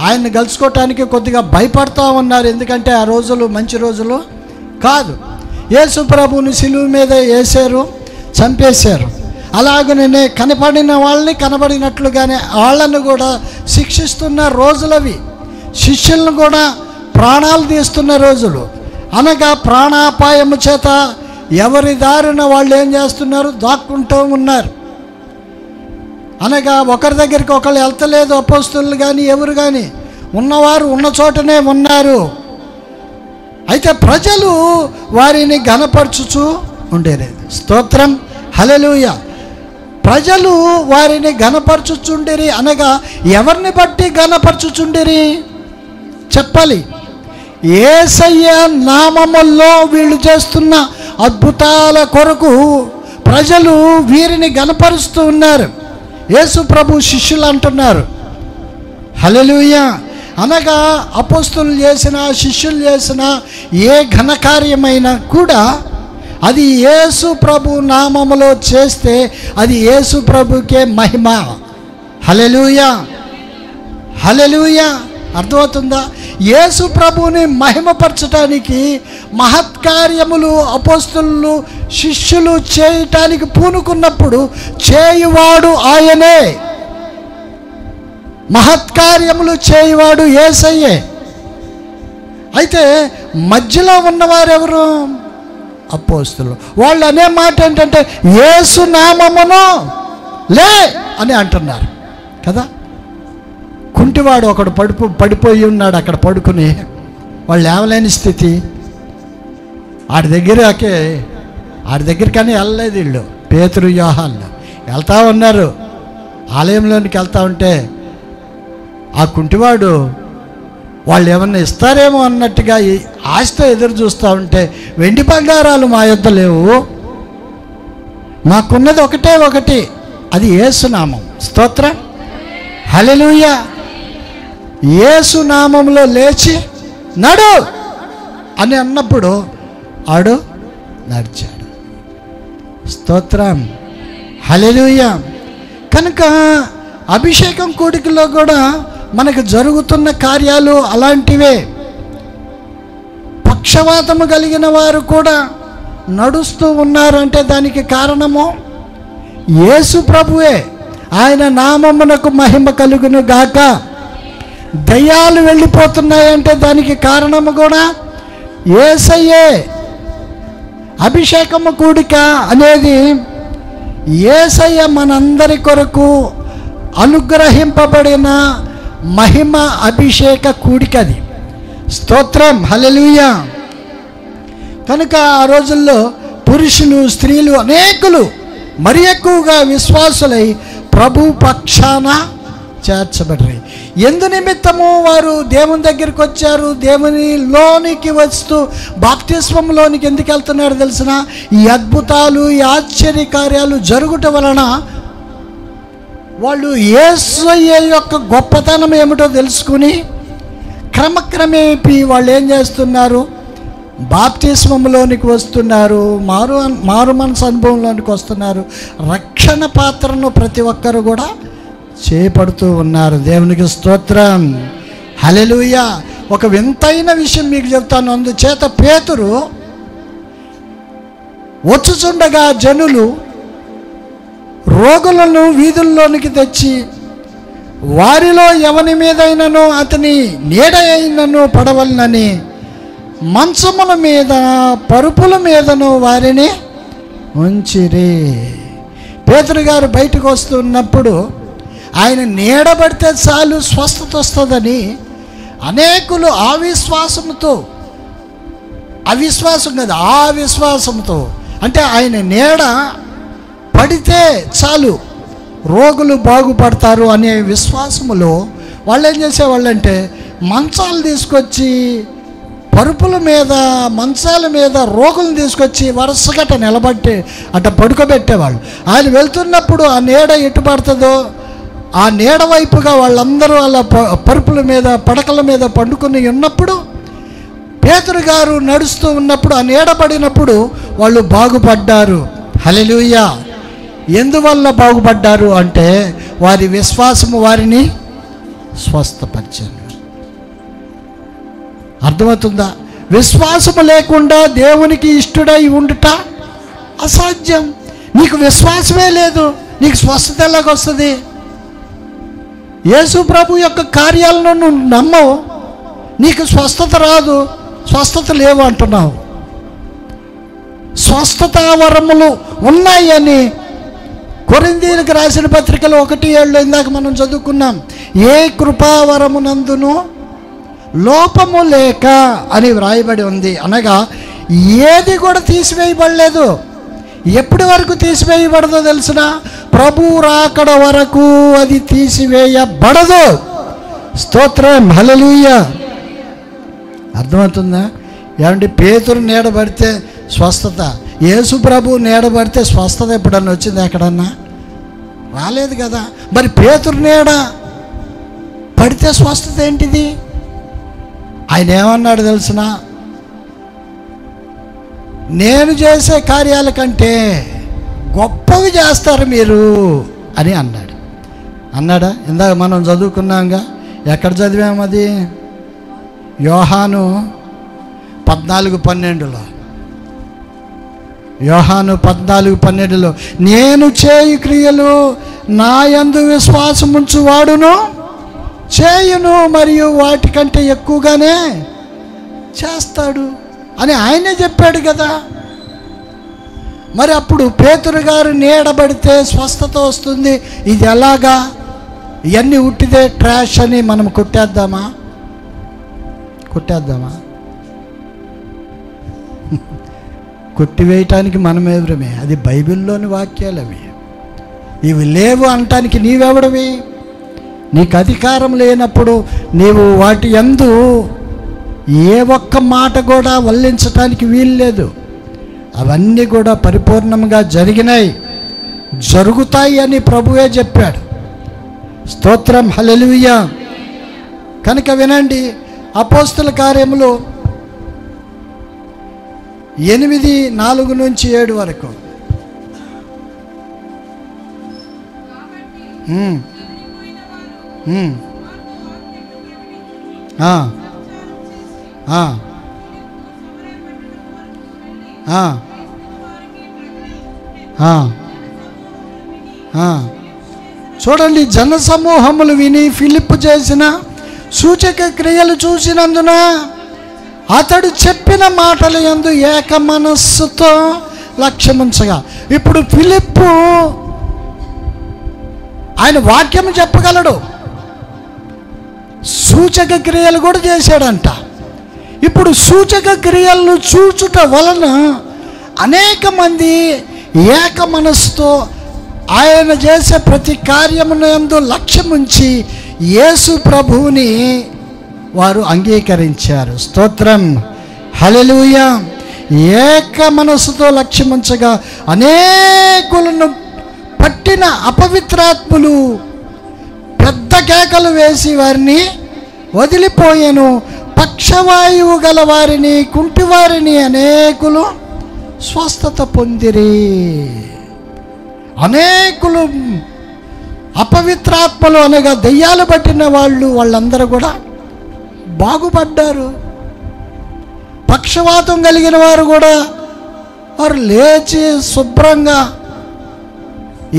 [SPEAKER 1] ఆయన్ని కలుసుకోవటానికి కొద్దిగా భయపడతా ఉన్నారు. ఎందుకంటే ఆ రోజులు మంచి రోజులు కాదు. యేసు ప్రభువుని సిలువ మీద వేశారు, చంపేశారు. అలాగనే కనపడిన వాళ్ళని కనబడినట్లుగానే వాళ్ళను కూడా శిక్షిస్తున్న రోజులవి. శిష్యులను కూడా ప్రాణాలు తీస్తున్న రోజులు. అనగా ప్రాణాపాయము చేత ఎవరి దారిన వాళ్ళు ఏం చేస్తున్నారు? దాక్కుంటూ ఉన్నారు. అనగా ఒకరి దగ్గరికి ఒకళ్ళు వెళ్తలేదు అపోస్తలులు కానీ ఎవరు కానీ, ఉన్నవారు ఉన్న చోటనే ఉన్నారు. అయితే ప్రజలు వారిని ఘనపరచుచూ ఉండేది. స్తోత్రం, హల్లెలూయా. ప్రజలు వారిని ఘనపరచుచుండిరి. అనగా ఎవరిని బట్టి ఘనపరచుచుండిరి చెప్పాలి. యేసయ్య నామములో వీళ్ళు చేస్తున్న అద్భుతాల కొరకు ప్రజలు వీరిని ఘనపరుస్తూ ఉన్నారు. యేసు ప్రభు శిష్యులు అంటున్నారు. హల్లెలూయా. అనగా అపోస్తలులు చేసిన, శిష్యులు చేసిన ఏ ఘనకార్యమైనా కూడా అది యేసు ప్రభు నామములో చేస్తే అది యేసు ప్రభుకే మహిమ. హల్లెలూయా, హల్లెలూయా. అర్థమవుతుందా? యేసు ప్రభుని మహిమపరచటానికి మహత్కార్యములు అపోస్తలులు శిష్యులు చేయటానికి పూనుకున్నప్పుడు చేయువాడు ఆయనే. మహత్కార్యములు చేయవాడు యేసయ్యే. అయితే మధ్యలో ఉన్నవారెవరు? అపోస్తలులు. వాళ్ళు అనే మాట ఏంటంటే యేసు నామమును లే అని అంటున్నారు కదా. కుంటివాడు ఒకడు పడిపోయి ఉన్నాడు అక్కడ పడుకుని, వాళ్ళు లేవలేని స్థితి. ఆడి దగ్గరికని వెళ్ళలేదు వీళ్ళు. పేతురు యోహాన్లు వెళ్తూ ఉన్నారు. ఆలయంలోనికి వెళ్తూ ఉంటే ఆ కుంటివాడు వాళ్ళు ఏమన్నా ఇస్తారేమో అన్నట్టుగా ఆశతో ఎదురు చూస్తూ ఉంటే, వెండి బంగారాలు మా యొద్ద లేవు, మాకున్నది ఒకటి, అది యేసునామం. స్తోత్రం, హల్లెలూయా. యేసునామంలో లేచి నడు అని అన్నప్పుడు ఆడు నడిచాడు. స్తోత్రం, హల్లెలూయా. కనుక అభిషేకం కూడికలో కూడా మనకు జరుగుతున్న కార్యాలు అలాంటివే. పక్షవాతము కలిగిన వారు కూడా నడుస్తూ ఉన్నారంటే దానికి కారణము యేసు ప్రభువే. ఆయన నామమునకు మహిమ కలుగును గాక. దయ్యాలు వెళ్ళిపోతున్నాయంటే దానికి కారణము కూడా యేసయ్యే. అభిషేకము కూడిక అనేది యేసయ్య మనందరి కొరకు అనుగ్రహింపబడిన మహిమ అభిషేక కూడికది. స్తోత్రం, హల్లెలూయా. కనుక ఆ రోజుల్లో పురుషులు, స్త్రీలు అనేకులు మరి ఎక్కువగా విశ్వాసులై ప్రభు పక్షాన చేర్చబడ్డారు. ఎందు నిమిత్తము వారు దేవుని దగ్గరికి వచ్చారు? దేవునిలోనికి వస్తూ బాప్తిస్మంలోనికి ఎందుకు వెళ్తున్నారు తెలిసిన? ఈ అద్భుతాలు, ఈ ఆశ్చర్య కార్యాలు జరుగుట వలన వాళ్ళు యేసయ్య యొక్క గొప్పతనం ఏమిటో తెలుసుకుని క్రమక్రమేపీ వాళ్ళు ఏం చేస్తున్నారు? బాప్తిస్మంలోనికి వస్తున్నారు, మారు మనసు అనుభవంలోనికి వస్తున్నారు. రక్షణ పాత్రను ప్రతి ఒక్కరు కూడా చేపడుతూ ఉన్నారు. దేవునికి స్తోత్రం, హల్లెలూయా. ఒక వింతైన విషయం మీకు చెప్తాను. అందుచేత పేతురు వచ్చుచుండగా జనులు రోగులను వీధుల్లోనికి తెచ్చి వారిలో ఎవని మీదైనను అతని నీడ అయినను పడవలనని మంచముల మీద, పరుపుల మీదను వారిని ఉంచిరి. పేతురు గారు బయటకు వస్తున్నప్పుడు ఆయన నీడబడితే చాలు స్వస్థత వస్తుందని అనేకులు అవిశ్వాసంతో అంటే ఆయన నీడ పడితే చాలు రోగులు బాగుపడతారు అనే విశ్వాసములో వాళ్ళు ఏం చేసేవాళ్ళంటే మంచాలు తీసుకొచ్చి, పరుపుల మీద, మంచాల మీద రోగులను తీసుకొచ్చి వరుసగట్ట నిలబట్టి అట్ట పడుకోబెట్టేవాళ్ళు. ఆయన వెళ్తున్నప్పుడు ఆ నీడ ఎటు పడుతుందో ఆ నీడ వైపుగా వాళ్ళందరూ అలా పరుపుల మీద, పడకల మీద పండుకొని ఉన్నప్పుడు పేతురు గారు నడుస్తూ ఉన్నప్పుడు ఆ నీడ పడినప్పుడు వాళ్ళు బాగుపడ్డారు. హల్లెలూయా. ఎందువల్ల బాగుపడ్డారు అంటే వారి విశ్వాసము వారిని స్వస్థపరిచారు. అర్థమవుతుందా? విశ్వాసము లేకుండా దేవునికి ఇష్టడై ఉండుట అసాధ్యం. నీకు విశ్వాసమే లేదు, నీకు స్వస్థత ఎలాగొస్తుంది? యేసు ప్రభు యొక్క కార్యాలను నువ్వు నమ్మవు, నీకు స్వస్థత రాదు, స్వస్థత లేవు అంటున్నావు. స్వస్థత వరములు ఉన్నాయని కొరింథీయులకు రాసిన పత్రికలో 1:7 ఇందాక మనం చదువుకున్నాం. ఏ కృపావరమునందును లోపము లేక అని వ్రాయబడి ఉంది. అనగా ఏది కూడా తీసివేయబడలేదు. ఎప్పటి వరకు తీసివేయబడదో తెలిసిన? ప్రభు రాకడ వరకు అది తీసివేయబడదు. స్తోత్రం, హల్లెలూయా. అర్థమవుతుందా? ఏమంటే పేతురు నీడబడితే స్వస్థత, యేసు ప్రభు నీడబడితే స్వస్థత ఎప్పుడన్నా వచ్చింది? ఎక్కడన్నా రాలేదు కదా. మరి పేతురు నీడ పడితే స్వస్థత ఏంటిది? ఆయన ఏమన్నాడు తెలుసిన? నేను చేసే కార్యాల కంటే గొప్పవి చేస్తారు మీరు అని అన్నాడా? ఇందాక మనం చదువుకున్నాంగా. ఎక్కడ చదివాము అది? యోహాను 14:12లో. యోహాను 14:12లో నేను చేయు క్రియలు నా యందు విశ్వాసముంచు వాడును చేయును మరియు వాటికంటే ఎక్కువగానే చేస్తాడు అని ఆయనే చెప్పాడు కదా. మరి అప్పుడు పేతురు గారు నీడబడితే స్వస్థత వస్తుంది, ఇది ఎలాగా, ఇవన్నీ ఉట్టిదే ట్రాష్ అని మనం కొట్టేద్దామా? కొట్టివేయటానికి మనం ఎవరమే? అది బైబిల్లోని వాక్యాలు అవి. ఇవి లేవు అనటానికి నీవెవడవి? నీకు అధికారం లేనప్పుడు నీవు వాటి యందు ఏ ఒక్క మాట కూడా వల్లించటానికి వీల్లేదు. అవన్నీ కూడా పరిపూర్ణంగా జరిగినాయి, జరుగుతాయి అని ప్రభువే చెప్పాడు. స్తోత్రం, హల్లెలూయా. కనుక వినండి, అపోస్తుల కార్యములు 8:4-7 వరకు. చూడండి, జన సమూహములు విని ఫిలిప్పు చేసిన సూచక క్రియలు చూసినందున అతడు చెప్పిన మాటల యందు ఏక మనస్సుతో లక్ష్యముంచగా. ఇప్పుడు ఫిలిప్పు ఆయన వాక్యం చెప్పగలడు, సూచక క్రియలు కూడా చేశాడంట. ఇప్పుడు సూచక క్రియలను చూచుట వలన అనేక మంది ఏక మనస్సుతో ఆయన చేసే ప్రతి కార్యమునందు లక్ష్యముంచి యేసు ప్రభువుని వారు అంగీకరించారు. స్తోత్రం, హల్లెలూయా. ఏక మనస్సుతో లక్ష్యముంచగా అనేకులను పట్టిన అపవిత్రాత్ములు పెద్ద కేకలు వేసి వారిని వదిలిపోయాను. పక్షవాయువు గల వారిని, కుంటివారిని అనేకులు స్వస్థత పొందిరి. అనేకులు అపవిత్రాత్మలు అనగా దెయ్యాలు పట్టిన వాళ్ళందరూ కూడా బాగుపడ్డారు. పక్షవాతం కలిగిన వారు కూడా వారు లేచి శుభ్రంగా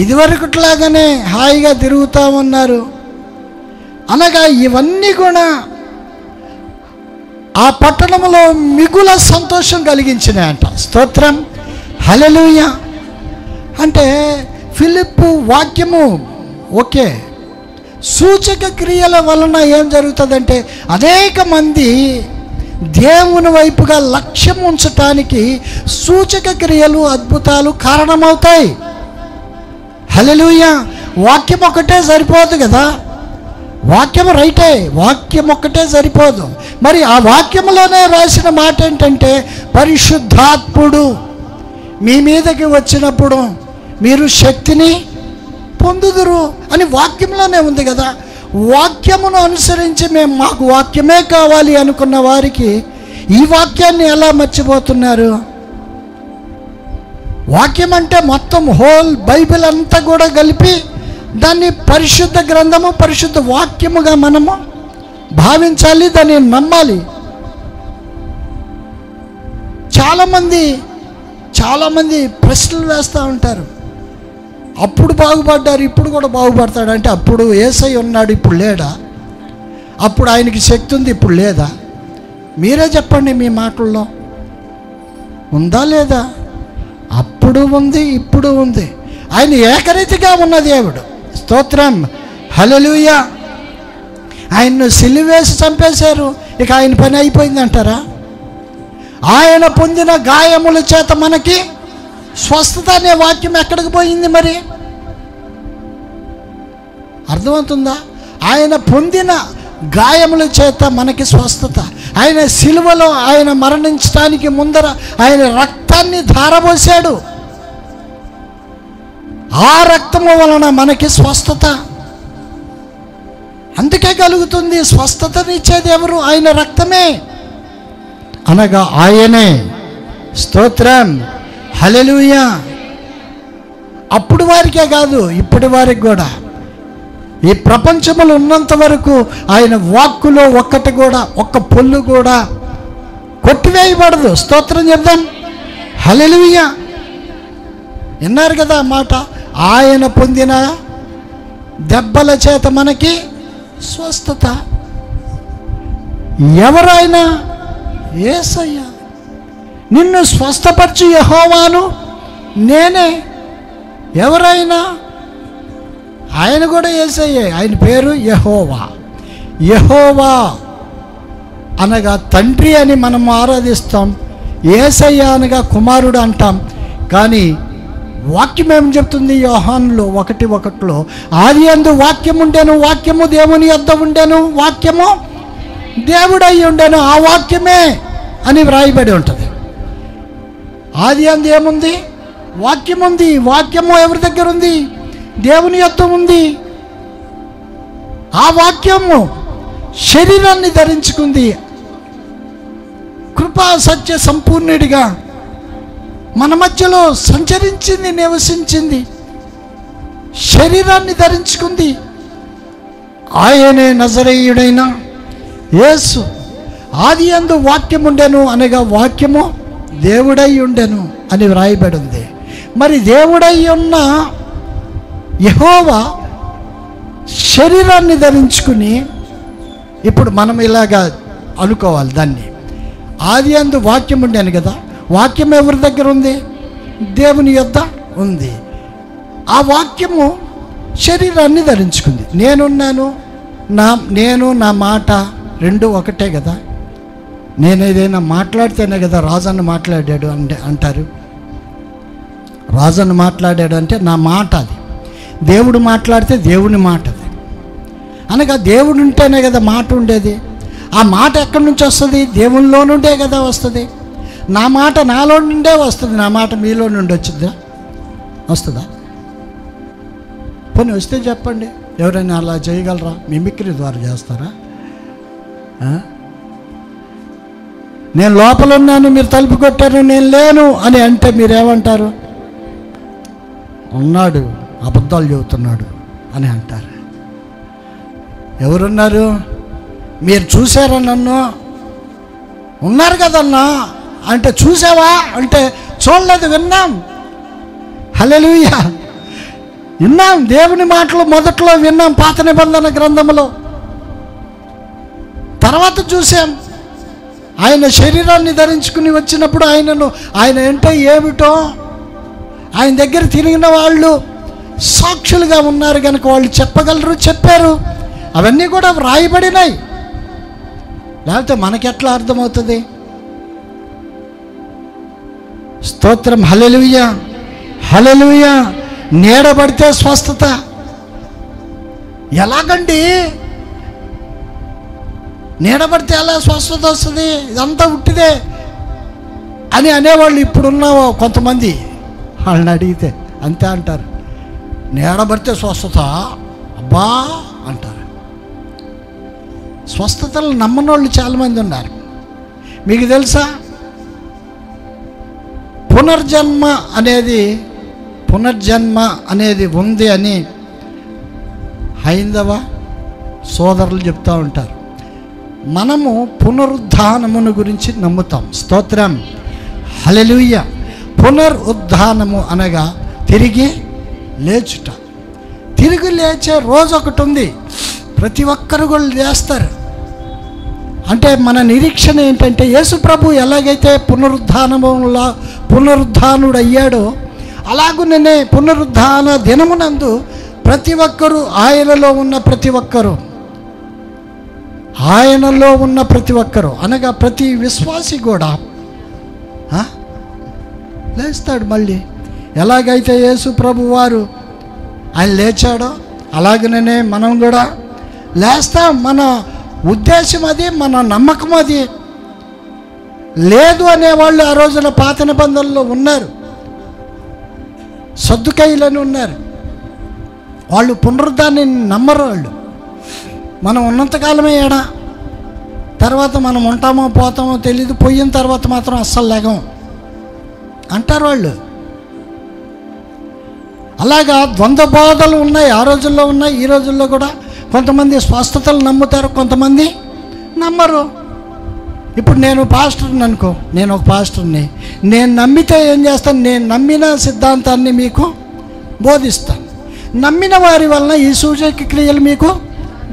[SPEAKER 1] ఇదివరకుట్లాగానే హాయిగా తిరుగుతూ ఉన్నారు. అనగా ఇవన్నీ కూడా ఆ పట్టణంలో మిగుల సంతోషం కలిగించినాయంట. స్తోత్రం, హల్లెలూయా. అంటే ఫిలిప్పు వాక్యము ఓకే, సూచక క్రియల వలన ఏం జరుగుతుందంటే అనేక మంది దేవుని వైపుగా లక్ష్యం ఉంచటానికి సూచక క్రియలు, అద్భుతాలు కారణమవుతాయి. హల్లెలూయా. వాక్యం ఒక్కటే సరిపోదు కదా, వాక్యం రైటే, వాక్యం ఒక్కటే సరిపోదు. మరి ఆ వాక్యంలోనే రాసిన మాట ఏంటంటే, పరిశుద్ధాత్ముడు మీ మీదకి వచ్చినప్పుడు మీరు శక్తిని పొందుదురు అని వాక్యంలోనే ఉంది కదా. వాక్యమును అనుసరించి మాకు వాక్యమే కావాలి అనుకున్న వారికి ఈ వాక్యాన్ని ఎలా మర్చిపోతున్నారు? వాక్యం అంటే మొత్తం హోల్ బైబిల్ అంతా కూడా కలిపి దాన్ని పరిశుద్ధ గ్రంథము, పరిశుద్ధ వాక్యముగా మనము భావించాలి, దాన్ని నమ్మాలి. చాలామంది ప్రశ్నలు వేస్తూ ఉంటారు. అప్పుడు బాగుపడ్డారు, ఇప్పుడు కూడా బాగుపడతాడు అంటే, అప్పుడు యేసయ్య ఉన్నాడు, ఇప్పుడు లేడా? అప్పుడు ఆయనకి శక్తి ఉంది, ఇప్పుడు లేదా? మీరే చెప్పండి, మీ మాటల్లో ఉందా లేదా? అప్పుడు ఉంది, ఇప్పుడు ఉంది. ఆయన ఏకరీతిగా ఉన్న దేవుడు. స్తోత్రం, హల్లెలూయా. ఆయన్ను సిలువేసి చంపేశారు, ఇక ఆయన పని అయిపోయిందంటారా? ఆయన పొందిన గాయముల చేత మనకి స్వస్థత అనే వాక్యం ఎక్కడికి పోయింది మరి? అర్థమవుతుందా? ఆయన పొందిన గాయముల చేత మనకి స్వస్థత. ఆయన సిలువలో ఆయన మరణించడానికి ముందర ఆయన రక్తాన్ని ధారపోశాడు. ఆ రక్తము వలన మనకి స్వస్థత. అందుకే కలుగుతుంది. స్వస్థతనిచ్చేది ఎవరు? ఆయన రక్తమే, అనగా ఆయనే. స్తోత్రం, హల్లెలూయా. అప్పుడు వారికే కాదు, ఇప్పటి వారికి కూడా, ఈ ప్రపంచంలో ఉన్నంత వరకు ఆయన వాక్కులో ఒక్కటి కూడా, ఒక్క పొల్లు కూడా కొట్టివేయబడదు. స్తోత్రం చెప్దాం, హల్లెలూయా. విన్నారు కదా మాట, ఆయన పొందిన దెబ్బల చేత మనకి స్వస్థత. ఎవరైనా యేసయ్య. నిన్ను స్వస్థపరిచి యెహోవాను నేనే. ఎవరైనా, ఆయన కూడా యేసయ్యే. ఆయన పేరు యెహోవా. యెహోవా అనగా తండ్రి అని మనం ఆరాధిస్తాం, యేసయ్య అనగా కుమారుడు అంటాం. కానీ వాక్యం ఏం చెప్తుంది? యోహానులో 1:1 ఆది యందు వాక్యం ఉండెను, వాక్యము దేవుని యొద్ద ఉండెను, వాక్యము దేవుడై ఉండెను, ఆ వాక్యమే అని వ్రాయబడి ఉంటుంది. ఆది యందు ఏముంది? వాక్యం ఉంది. వాక్యము ఎవరి దగ్గర ఉంది? దేవుని యొద్ద ఉంది. ఆ వాక్యము శరీరాన్ని ధరించుకుంది, కృపా సత్య సంపూర్ణుడిగా మన మధ్యలో సంచరించింది, నివసించింది, శరీరాన్ని ధరించుకుంది. ఆయనే నజరేయుడైన యేసు. ఆది యందు వాక్యం ఉండెను అనగా వాక్యము దేవుడై ఉండెను అని వ్రాయబడి ఉంది. మరి దేవుడై ఉన్న యెహోవా శరీరాన్ని ధరించుకుని, ఇప్పుడు మనం ఇలాగా అనుకోవాలి దాన్ని. ఆది యందు వాక్యం ఉండేను కదా, వాక్యం ఎవరి దగ్గర ఉంది? దేవుని యొద్ద ఉంది. ఆ వాక్యము శరీరాన్ని ధరించుకుంది. నేను నా మాట రెండు ఒకటే కదా. నేను ఏదైనా మాట్లాడితేనే కదా రాజన్న మాట్లాడాడు అంటారు. రాజన్న మాట్లాడాడు అంటే నా మాట అది. దేవుడు మాట్లాడితే దేవుని మాట అది. అనగా దేవుడు ఉంటేనే కదా మాట ఉండేది. ఆ మాట ఎక్కడి నుంచి వస్తుంది? దేవునిలో నుండే కదా వస్తుంది. నా మాట నాలో నుండే వస్తుంది. నా మాట మీలో నుండి వస్తుందా? పోనీ వస్తే చెప్పండి. ఎవరైనా అలా చేయగలరా? మిమిక్రీ ద్వారా చేస్తారా? నేను లోపల ఉన్నాను, మీరు తలుపు కొట్టారు, నేను లేను అని అంటే మీరేమంటారు? ఉన్నాడు, అబద్ధాలు చెబుతున్నాడు అని అంటారు. ఎవరున్నారు? మీరు చూసారా నన్ను? ఉన్నారు కదన్నా అంటే చూసావా అంటే చూడలేదు, విన్నాం. హల్లెలూయా, విన్నాం. దేవుని మాటలు మొదట్లో విన్నాం పాత నిబంధన గ్రంథంలో. తర్వాత చూసాం ఆయన శరీరాన్ని ధరించుకుని వచ్చినప్పుడు ఆయన అంటే ఏమిటో ఆయన దగ్గర తిరిగిన వాళ్ళు సాక్షులుగా ఉన్నారు కనుక వాళ్ళు చెప్పగలరు, చెప్పారు. అవన్నీ కూడా వ్రాయబడినాయి. లేకపోతే మనకెట్లా అర్థమవుతుంది? స్తోత్రం. హల్లెలూయా, హల్లెలూయా. నీడబడితే స్వస్థత. ఎలాగండి? నీడబడితే ఎలా స్వస్థత వస్తుంది? ఇదంతా ఉట్టిదే అని అనేవాళ్ళు ఇప్పుడున్న కొంతమంది. వాళ్ళని అడిగితే అంతే అంటారు. నీడబడితే స్వస్థత అబ్బా అంటారు. స్వస్థతలు నమ్మనోళ్ళు చాలామంది ఉన్నారు. మీకు తెలుసా? పునర్జన్మ అనేది ఉంది అని హైందవ సోదరులు చెప్తూ ఉంటారు. మనము పునరుద్ధానమును గురించి నమ్ముతాం. స్తోత్రం. హల్లెలూయా. పునరుద్ధానము అనగా తిరిగి లేచుట. తిరిగి లేచే రోజు ఒకటి ఉంది. ప్రతి ఒక్కరు కూడా లేస్తారు. అంటే మన నిరీక్షణ ఏంటంటే యేసు ప్రభు ఎలాగైతే పునరుద్ధానుడు అయ్యాడో అలాగునే పునరుద్ధాన దినమునందు ప్రతి ఒక్కరూ ఆయనలో ఉన్న ప్రతి ఒక్కరు అనగా ప్రతి విశ్వాసి కూడా లేస్తాడు మళ్ళీ. ఎలాగైతే యేసు ప్రభు వారు ఆయన లేచాడో అలాగనే మనం కూడా లేస్తాం. మన ఉద్దేశం అది, మన నమ్మకం అది. లేదు అనేవాళ్ళు ఆ రోజున పాత నిబంధనలో ఉన్నారు. సద్దుకయ్యులని ఉన్నారు. వాళ్ళు పునరుద్ధాన్ని నమ్మరు. వాళ్ళు మనం ఉన్నంతకాలమే ఏడా, తర్వాత మనం ఉంటామో పోతామో తెలీదు, పోయిన తర్వాత మాత్రం అస్సలు లేగం అంటారు వాళ్ళు. అలాగా ద్వంద్వ బోధలు ఉన్నాయి. ఆ రోజుల్లో ఉన్నాయి, ఈ రోజుల్లో కూడా. కొంతమంది స్వస్థతలు నమ్ముతారు, కొంతమంది నమ్మరు. ఇప్పుడు నేను పాస్టర్ని అనుకో, నేను ఒక పాస్టర్ని. నేను నమ్మితే ఏం చేస్తాను? నేను నమ్మిన సిద్ధాంతాన్ని మీకు బోధిస్తాను. నమ్మిన వారి వలన ఈ సూచక క్రియలు మీకు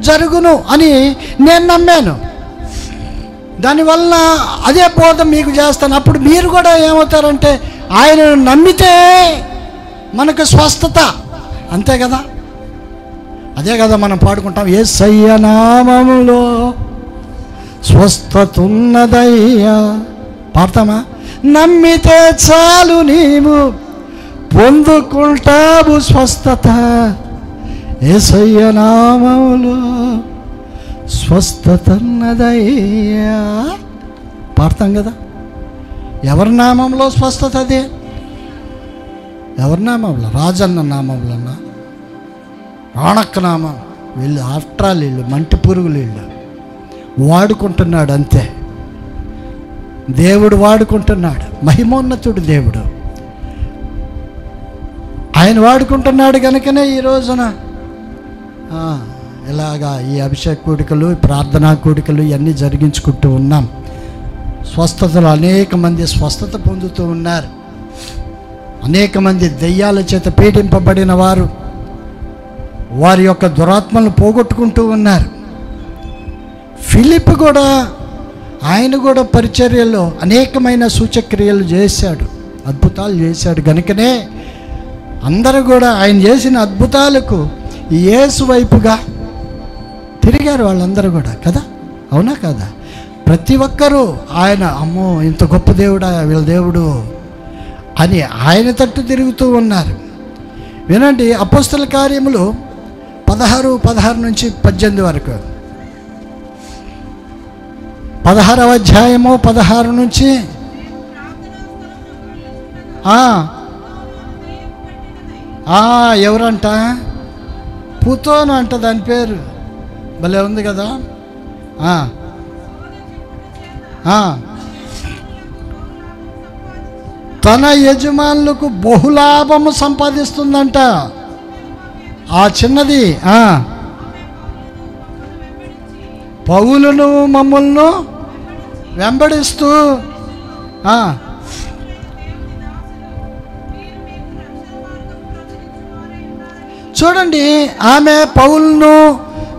[SPEAKER 1] జరుగును అని నేను నమ్మాను. దానివల్ల అదే బోధ మీకు చేస్తాను. అప్పుడు మీరు కూడా ఏమవుతారంటే ఆయనను నమ్మితే మనకు స్వస్థత, అంతే కదా. అదే కదా మనం పాడుకుంటాం, యేసయ్య నామములో స్వస్థత ఉన్నదయ్యా. పాడతామా? నమ్మితే చాలు నీవు పొందుకుంటావు స్వస్థత, యేసయ్య నామములో స్వస్థత ఉన్నదయ్యా. పాడతాం కదా. ఎవరి నామంలో స్వస్థత? అదే ఎవరి నామంలో? రాజన్న నామంలోనా? రాణక్క నామం? వీళ్ళు ఆఫ్టరాల్, వీళ్ళు మంటి పురుగులు, వీళ్ళు వాడుకుంటున్నాడు అంతే. దేవుడు వాడుకుంటున్నాడు, మహిమోన్నతుడు దేవుడు. ఆయన వాడుకుంటున్నాడు కనుకనే ఈ రోజున ఇలాగా ఈ అభిషేక కూడికలు, ప్రార్థనా కూడికలు ఇవన్నీ జరిగించుకుంటూ ఉన్నాం. స్వస్థతలు అనేక మంది స్వస్థత పొందుతూ ఉన్నారు. అనేక మంది దెయ్యాల చేత పీడింపబడిన వారు వారి యొక్క దురాత్మలను పోగొట్టుకుంటూ ఉన్నారు. ఫిలిప్ కూడా, ఆయన కూడా పరిచర్యలో అనేకమైన సూచక్రియలు చేశాడు, అద్భుతాలు చేశాడు. కనుకనే అందరూ కూడా ఆయన చేసిన అద్భుతాలకు యేసు వైపుగా తిరిగారు వాళ్ళందరూ కూడా కదా. అవునా కదా? ప్రతి ఒక్కరూ ఆయన అమ్మో ఇంత గొప్ప దేవుడా వీళ్ళ దేవుడు అని ఆయన తట్టు తిరుగుతూ ఉన్నారు. వినండి, అపోస్తల కార్యములు 16 నుంచి 18 వరకు. 16వ అధ్యాయము 16 నుంచి ఎవరంట? పుతోను అంట దాని పేరు. భలే ఉంది కదా. తన యజమానులకు బహులాభము సంపాదిస్తుందంట ఆ చిన్నది. పౌలును మమ్మల్ని వెంబడిస్తూ చూడండి, ఆమె పౌలును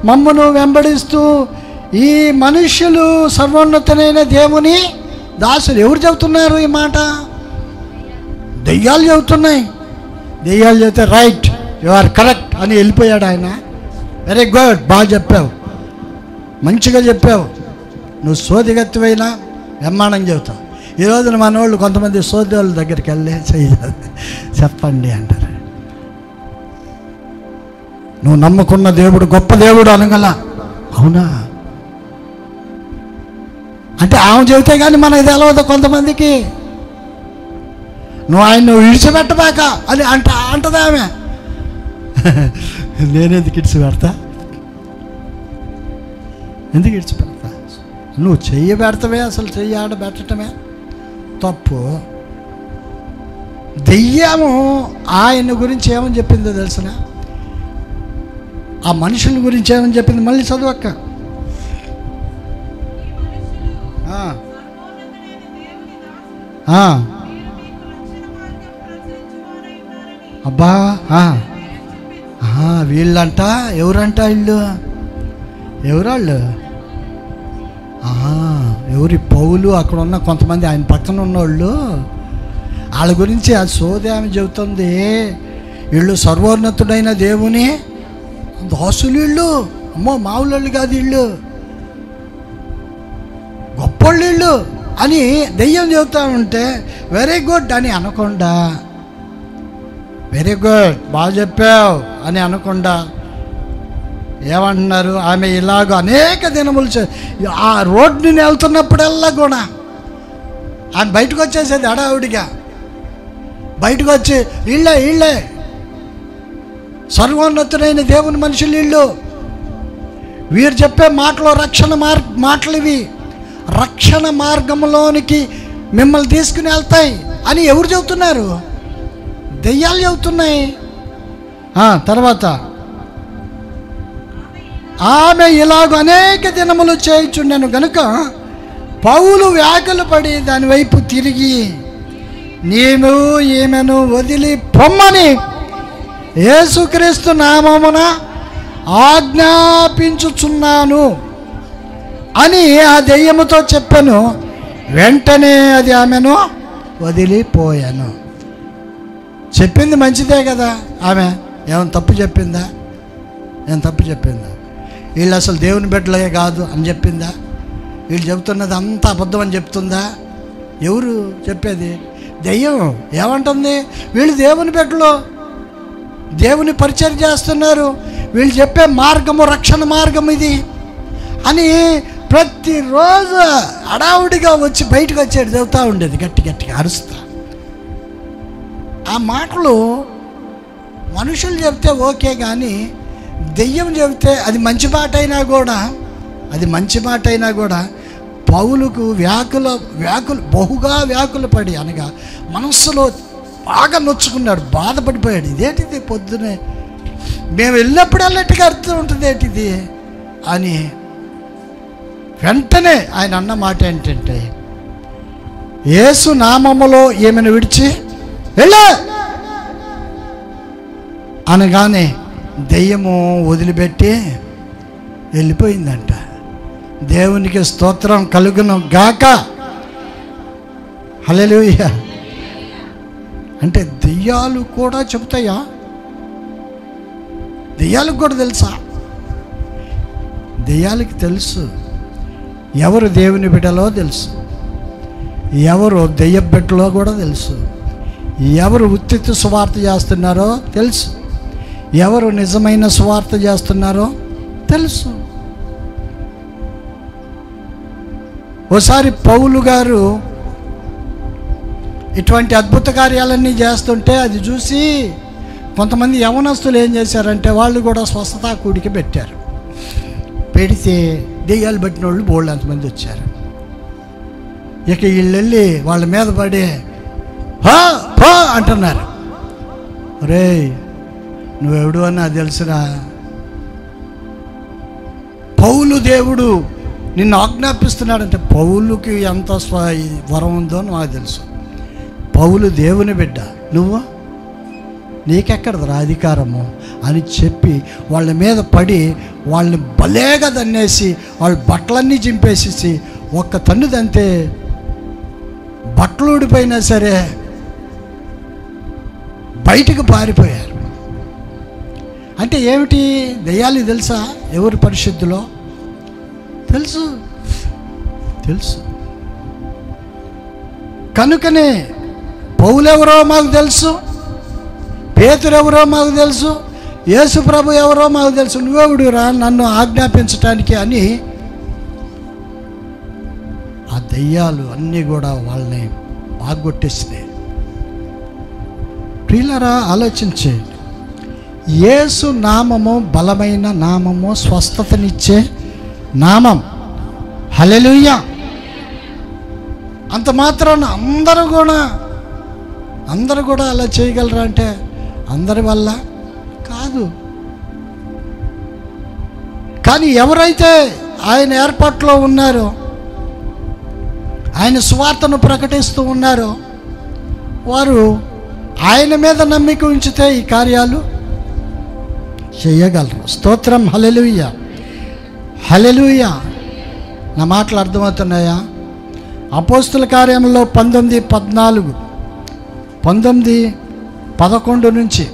[SPEAKER 1] మమ్మను వెంబడిస్తూ ఈ మనుష్యులు సర్వోన్నతులైన దేవుని దాసులు. ఎవరు చెబుతున్నారు ఈ మాట? దెయ్యాలు చెబుతున్నాయి. దెయ్యాలు చెబితే రైట్, యు ఆర్ కరెక్ట్ అని వెళ్ళిపోయాడు ఆయన. వెరీ గుడ్, బాగా చెప్పావు, మంచిగా చెప్పావు, నువ్వు సోదిగత్తువైనా బ్రహ్మాండం చెబుతావు. ఈ రోజున మన వాళ్ళు కొంతమంది సోది వాళ్ళ దగ్గరికి వెళ్ళి చెప్పండి అంటారు. నువ్వు నమ్ముకున్న దేవుడు గొప్ప దేవుడు అనగల. అవునా? అంటే ఆమె చెబితే కానీ మనకు తెలవదు కొంతమందికి. నువ్వు ఆయన విడిచిపెట్టబాక అని అంటదా ఆమె. నేనెందుకు ఇడిచిపెడతా? ఎందుకు ఇడిచిపెడతా? నువ్వు చెయ్యి పెడతావే, అసలు చెయ్యి ఆడబెట్టడమే తప్పు. దెయ్యము ఆయన గురించి ఏమని చెప్పిందో తెలిసిన? ఆ మనుషుల గురించి ఏమని చెప్పింది? మళ్ళీ చదువక్క. అబ్బా, వీళ్ళంట. ఎవరంట వీళ్ళు? ఎవరాళ్ళు? ఎవరి? పౌలు, అక్కడ ఉన్న కొంతమంది ఆయన పక్కన ఉన్నోళ్ళు. వాళ్ళ గురించి ఆ సోది ఆమె చెబుతుంది. వీళ్ళు సర్వోన్నతుడైన దేవుని దాసులు, వీళ్ళు అమ్మో మామూలు కాదు, వీళ్ళు గొప్పోళ్ళు వీళ్ళు అని దెయ్యం చెబుతా ఉంటే వెరీ గుడ్ అని అనకుండా, వెరీ గుడ్ బాగా చెప్పావు అని అనకుండా ఏమంటున్నారు? ఆమె ఇలాగ అనేక దినములు ఆ రోడ్డుని వెళ్తున్నప్పుడల్లా కూడా ఆమె బయటకు వచ్చేసేది హడావుడిగా. బయటకు వచ్చి వీళ్ళే సర్వోన్నతుడైన దేవుని మనుషులు వీళ్ళు, వీరు చెప్పే మాటలు రక్షణ మాటలు ఇవి, రక్షణ మార్గంలోనికి మిమ్మల్ని తీసుకుని వెళ్తాయి అని ఎవరు చెబుతున్నారు? దెయ్యాలు చెబుతున్నాయి. తర్వాత ఆమె ఇలాగ అనేక దినములు చేయుచుండెను గనుక పౌలు వ్యాకులు పడి దాని వైపు తిరిగి నీవు ఈమెను వదిలి పొమ్మని యేసుక్రీస్తు నామమున ఆజ్ఞాపించుచున్నాను అని ఆ దెయ్యముతో చెప్పాను. వెంటనే అది ఆమెను వదిలిపోయాను. చెప్పింది మంచిదే కదా, ఆమె ఏమైనా తప్పు చెప్పిందా? ఏం తప్పు చెప్పిందా? వీళ్ళు అసలు దేవుని బిడ్డలే కాదు అని చెప్పిందా? వీళ్ళు చెబుతున్నది అంతా అబద్ధం అని చెప్తుందా? ఎవరు చెప్పేది? దెయ్యం. ఏమంటుంది? వీళ్ళు దేవుని బిడ్డలు, దేవుని పరిచయం చేస్తున్నారు, వీళ్ళు చెప్పే మార్గము రక్షణ మార్గం ఇది అని ప్రతిరోజు హడావుడిగా వచ్చి బయటకు వచ్చేది చెబుతూ ఉండేది, గట్టి గట్టిగా అరుస్తా. ఆ మాటలు మనుషులు చెప్తే ఓకే, కానీ దెయ్యం చెబితే అది మంచి మాట అయినా కూడా పౌలుకు బహుగా వ్యాకులు పడి, అనగా మనస్సులో బాగా నొచ్చుకున్నాడు, బాధపడిపోయాడు. ఇదేంటిది, పొద్దునే మేము వెళ్ళినప్పుడు వెళ్ళట్టుగా అర్థం ఉంటుంది ఏంటిది అని. వెంటనే ఆయన అన్న మాట ఏంటంటే, యేసు నామములో ఈమెను విడిచి వెళ్ళా అనగానే దెయ్యము వదిలిపెట్టి వెళ్ళిపోయిందంట. దేవునికి స్తోత్రం కలుగును గాక. హల్లెలూయా. అంటే దెయ్యాలు కూడా చెబుతాయా? దెయ్యాలకు కూడా తెలుసా? దెయ్యాలకి తెలుసు ఎవరు దేవుని బిడ్డలో తెలుసు, ఎవరు దెయ్య బిడ్డలో కూడా తెలుసు, ఎవరు ఉత్తిత సువార్త చేస్తున్నారో తెలుసు, ఎవరు నిజమైన సువార్త చేస్తున్నారో తెలుసు. ఓసారి పౌలు గారు ఇటువంటి అద్భుత కార్యాలన్నీ చేస్తుంటే అది చూసి కొంతమంది యవనస్తులు ఏం చేశారంటే, వాళ్ళు కూడా స్వస్థతా కూడికి పెట్టారు. పెడితే దెయ్యాలు పట్టిన వాళ్ళు బోళ్ళు అంతమంది వచ్చారు. ఇక వీళ్ళు వెళ్ళి వాళ్ళ మీద పడి హా అంటున్నారు. రే, నువ్వెవడు అని నాకు తెలుసురా, పౌలు దేవుడు నిన్ను ఆజ్ఞాపిస్తున్నాడంటే. పౌలుకి ఎంత వరం ఉందో నాకు తెలుసు. పౌలు దేవుని బిడ్డ, నీకెక్కడదరా అధికారము అని చెప్పి వాళ్ళ మీద పడి వాళ్ళని భలేగా దన్నేసి వాళ్ళ బట్టలన్నీ చింపేసేసి ఒక్క తన్నుదంతే బట్టలు ఊడిపోయినా సరే బయటకు పారిపోయారు. అంటే ఏమిటి? దెయ్యాలు తెలుసా ఎవరు పరిశుద్ధులో? తెలుసు. కనుకనే పౌలెవరో మాకు తెలుసు, పేతురెవరో మాకు తెలుసు, యేసు ప్రభు ఎవరో మాకు తెలుసు, నువ్వెవడురా నన్ను ఆజ్ఞాపించటానికి అని ఆ దెయ్యాలు అన్నీ కూడా వాళ్ళని బాగొట్టేసినాయి. ప్రియులారా, ఆలోచించేయండి. యేసు నామము బలమైన నామము, స్వస్థతనిచ్చే నామం. హల్లెలూయా. అంత మాత్రాన అందరూ కూడా అలా చేయగలరా అంటే అందరి వల్ల కాదు. కానీ ఎవరైతే ఆయన ఏర్పాట్లో ఉన్నారో, ఆయన సువార్తను ప్రకటిస్తూ ఉన్నారో, వారు ఆయన మీద నమ్మిక ఉంచితే ఈ కార్యాలు చేయగలరు. స్తోత్రం. హల్లెలూయా. హల్లెలూయా. నా మాటలు అర్థమవుతున్నాయా? అపోస్తుల కార్యంలో 19:11 నుంచి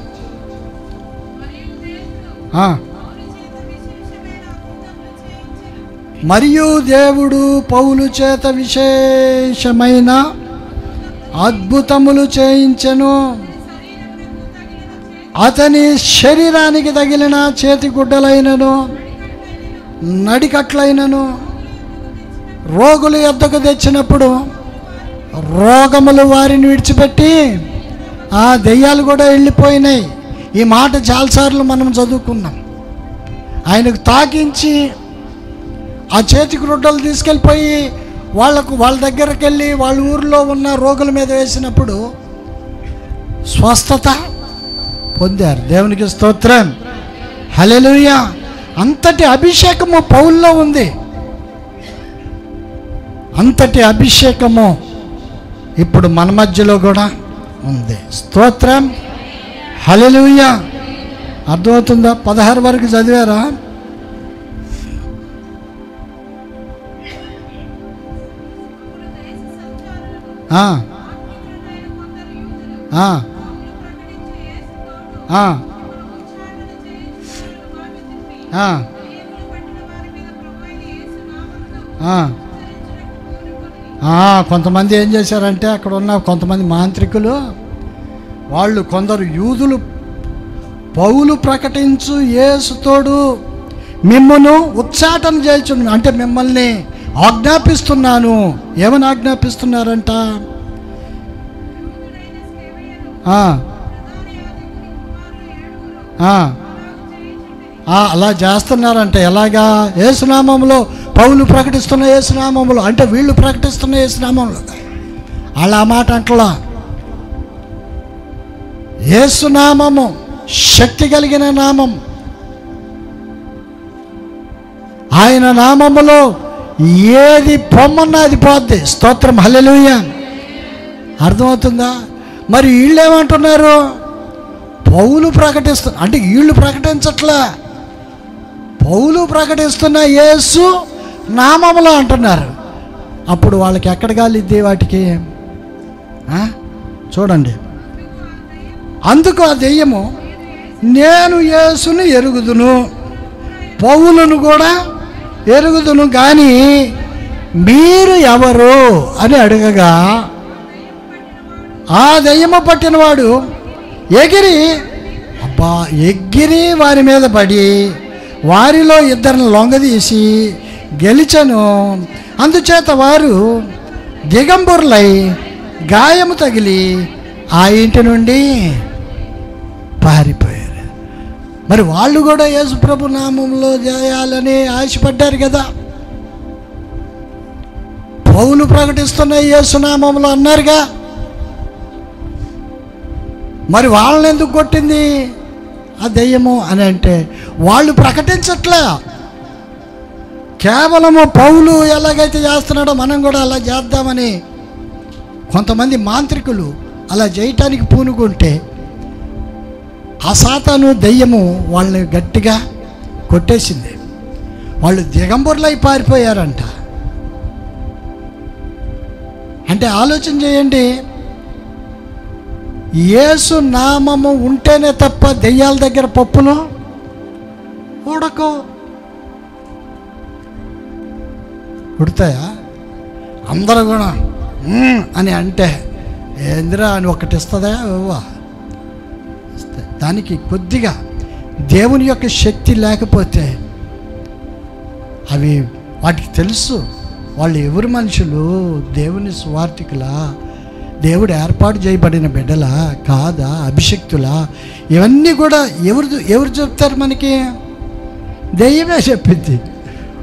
[SPEAKER 1] మరియు దేవుడు పౌలు చేత విశేషమైన అద్భుతములు చేయించెను. అతని శరీరానికి తగిలిన చేతి గుడ్డలైనను నడికట్లైనను రోగులు యొద్దకు తెచ్చినప్పుడు రోగములు వారిని విడిచిపెట్టి ఆ దెయ్యాలు కూడా వెళ్ళిపోయినాయి. ఈ మాట చాలాసార్లు మనం చదువుకున్నాం. ఆయనకు తాకించి ఆ చేతి గుడ్డలు తీసుకెళ్ళిపోయి వాళ్ళ దగ్గరికి వెళ్ళి వాళ్ళ ఊరిలో ఉన్న రోగుల మీద వేసినప్పుడు స్వస్థత పొందారు. దేవునికి స్తోత్రం. హల్లెలూయా. అంతటి అభిషేకము పౌల్లో ఉంది. అంతటి అభిషేకము ఇప్పుడు మన మధ్యలో కూడా ఉంది. స్తోత్రం. హల్లెలూయా. అర్థమవుతుందా? 16 వరకు చదివారా? కొంతమంది ఏం చేశారంటే, అక్కడ ఉన్న కొంతమంది మాంత్రికులు వాళ్ళు, కొందరు యూదులు పౌలు ప్రకటించు యేసుతోడు మిమ్మల్ని ఉచ్చాటన చేయుచున్నాను, అంటే మిమ్మల్ని ఆజ్ఞాపిస్తున్నాను. ఏమని ఆజ్ఞాపిస్తున్నారంట? అలా చేస్తున్నారంట. ఎలాగా? యేసునామంలో, పౌలు ప్రకటిస్తున్న యేసునామంలో, అంటే వీళ్ళు ప్రకటిస్తున్న యేసునామంలో. అలా మాట అంటలా. యేసునామము శక్తి కలిగిన నామం. ఆయన నామములో ఏది పొమ్మన్నా అది పోద్ది. స్తోత్రం, హల్లెలూయా. అర్థమవుతుందా? మరి వీళ్ళు ఏమంటున్నారు? పౌలు ప్రకటిస్తున్న, అంటే వీళ్ళు ప్రకటించట్లా, పౌలు ప్రకటిస్తున్న యేసు నామములో అంటున్నారు. అప్పుడు వాళ్ళకి ఎక్కడ గాలిద్ది వాటికి? చూడండి, అందుకు ఆ దెయ్యము, నేను యేసును ఎరుగుదును, పౌలును కూడా ఎరుగుదును, కానీ మీరు ఎవరు అని అడగగా, ఆ దెయ్యము పట్టినవాడు ఎగిరి వారి మీద పడి వారిలో ఇద్దరిని లొంగదీసి గెలిచెను. అందుచేత వారు దిగంబరులై గాయము తగిలి ఆ ఇంటి నుండి పారిపోయారు. మరి వాళ్ళు కూడా యేసుప్రభు నామంలో చేయాలని ఆశపడ్డారు కదా. పౌలు ప్రకటిస్తున్న యేసునామంలో అన్నారుగా. మరి వాళ్ళని ఎందుకు కొట్టింది ఆ దెయ్యము అని అంటే, వాళ్ళు ప్రకటించట్లే. కేవలము పౌలు ఎలాగైతే చేస్తున్నాడో మనం కూడా అలా చేద్దామని కొంతమంది మాంత్రికులు అలా చేయటానికి పూనుకుంటే, ఆ సాతాను దెయ్యము వాళ్ళని గట్టిగా కొట్టేసింది. వాళ్ళు దిగంబరులై పారిపోయారంట. అంటే ఆలోచన చేయండి, యేసు నామము ఉంటేనే తప్ప దెయ్యాల దగ్గర పప్పులు ఉడతాయా? అందరూ కూడా అని అంటే ఏందిరా అని ఒకటి ఇస్తుందా? దానికి కొద్దిగా దేవుని యొక్క శక్తి లేకపోతే అవి వాటికి తెలుసు వాళ్ళు ఎవరు మనుషులు, దేవుని స్వార్థికులా, దేవుడు ఏర్పాటు చేయబడిన బిడ్డలా కాదా, అభిషక్తులా, ఇవన్నీ కూడా ఎవరు చెప్తారు మనకి? దెయ్యమే చెప్పింది.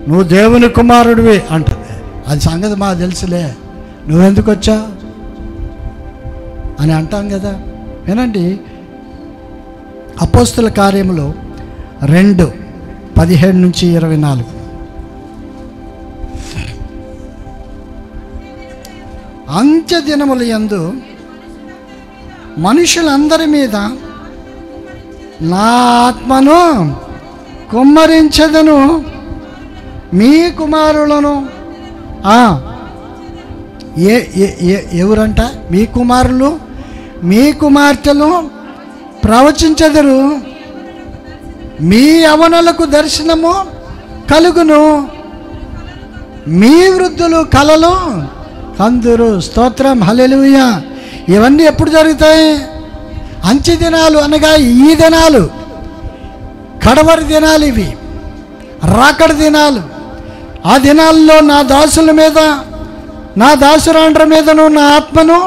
[SPEAKER 1] నువ్వు దేవుని కుమారుడివి అంటది. అది సంగతి మాకు తెలుసులే, నువ్వెందుకు వచ్చా అని అంటాం కదా. వినండి, అపోస్తుల కార్యములు 2:17-24. అంత్య దినముల యందు మనుషులందరి మీద నా ఆత్మను కుమ్మరించదను, మీ కుమారులను ఎవరంట? మీ కుమారులు మీ కుమార్తెలు ప్రవచించెదరు, మీ యవనులకు దర్శనము కలుగును, మీ వృద్ధులు కలలు కందురు. స్తోత్రం, హల్లెలూయా. ఇవన్నీ ఎప్పుడు జరుగుతాయి? అంచె దినాలు అనగా ఈ దినాలు, కడవరి దినాలు, ఇవి రాకడ దినాలు. ఆ దినాల్లో నా దాసుల మీద, నా దాసురాండ్ర మీదను నా ఆత్మను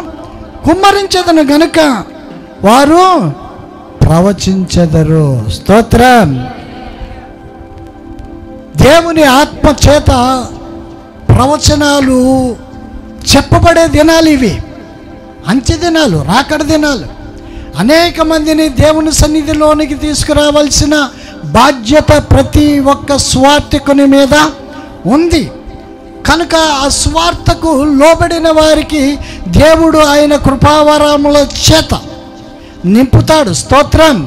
[SPEAKER 1] కుమ్మరించెదను గనుక వారు ప్రవచించెదరు. స్తోత్రం. దేవుని ఆత్మ చేత ప్రవచనాలు చెప్పబడే దినాలు ఇవి. అంచె దినాలు, రాకడ దినాలు. అనేక మందిని దేవుని సన్నిధిలోనికి తీసుకురావాల్సిన బాధ్యత ప్రతి ఒక్క స్వార్థకుని మీద ఉంది. కనుక ఆ స్వార్థకు లోబడిన వారికి దేవుడు ఆయన కృపావరముల చేత నింపుతాడు. స్తోత్రం.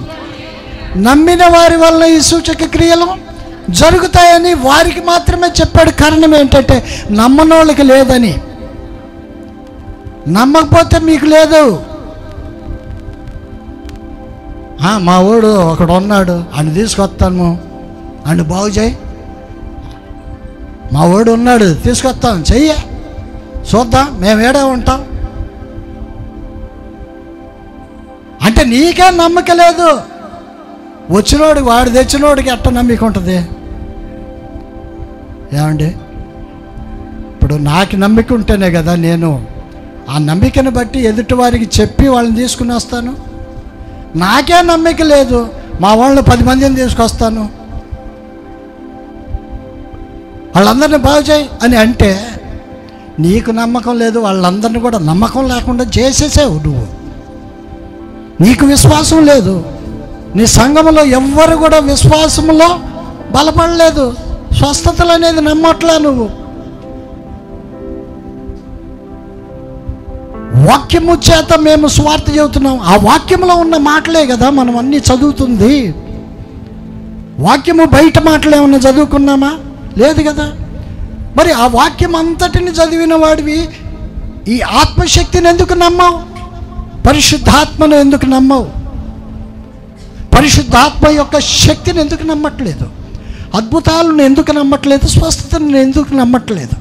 [SPEAKER 1] నమ్మిన వారి వలన ఈ సూచక క్రియలు జరుగుతాయని వారికి మాత్రమే చెప్పాడు. కారణం ఏంటంటే నమ్మనోళ్ళకి లేదని. నమ్మకపోతే మీకు లేదు. మా వాడు ఒకడు ఉన్నాడు, ఆయన తీసుకొస్తాను, ఆయన బాగు చేయి. మా వాడు ఉన్నాడు, తీసుకొస్తాను, చెయ్యి, చూద్దాం, మేము ఏడే ఉంటాం అంటే నీకే నమ్మకం లేదు. వచ్చినోడు, వాడు తెచ్చినోడికి ఎట్ట నమ్మిక ఉంటుంది? ఏమండి, ఇప్పుడు నాకు నమ్మిక ఉంటేనే కదా నేను ఆ నమ్మికను బట్టి ఎదుటి వారికి చెప్పి వాళ్ళని తీసుకుని వస్తాను. నాకే నమ్మిక లేదు, మా వాళ్ళని 10 మందిని తీసుకొస్తాను, వాళ్ళందరినీ బాగు చేయి అని అంటే నీకు నమ్మకం లేదు, వాళ్ళందరినీ కూడా నమ్మకం లేకుండా చేసేసావు నువ్వు. నీకు విశ్వాసం లేదు. నీ సంఘంలో ఎవ్వరు కూడా విశ్వాసంలో బలపడలేదు. స్వస్థతలు అనేది నమ్మట్లా నువ్వు. వాక్యము చేత మేము స్వార్థ చెబుతున్నాం. ఆ వాక్యంలో ఉన్న మాటలే కదా మనం అన్నీ చదువుతుంది. వాక్యము బయట మాటలు ఏమన్నా చదువుకున్నామా? లేదు కదా. మరి ఆ వాక్యం అంతటిని చదివిన వాడివి ఈ ఆత్మశక్తిని ఎందుకు నమ్మవు? పరిశుద్ధాత్మను ఎందుకు నమ్మవు? పరిశుద్ధాత్మ యొక్క శక్తిని ఎందుకు నమ్మట్లేదు? అద్భుతాలను ఎందుకు నమ్మట్లేదు? స్వస్థతను ఎందుకు నమ్మట్లేదు?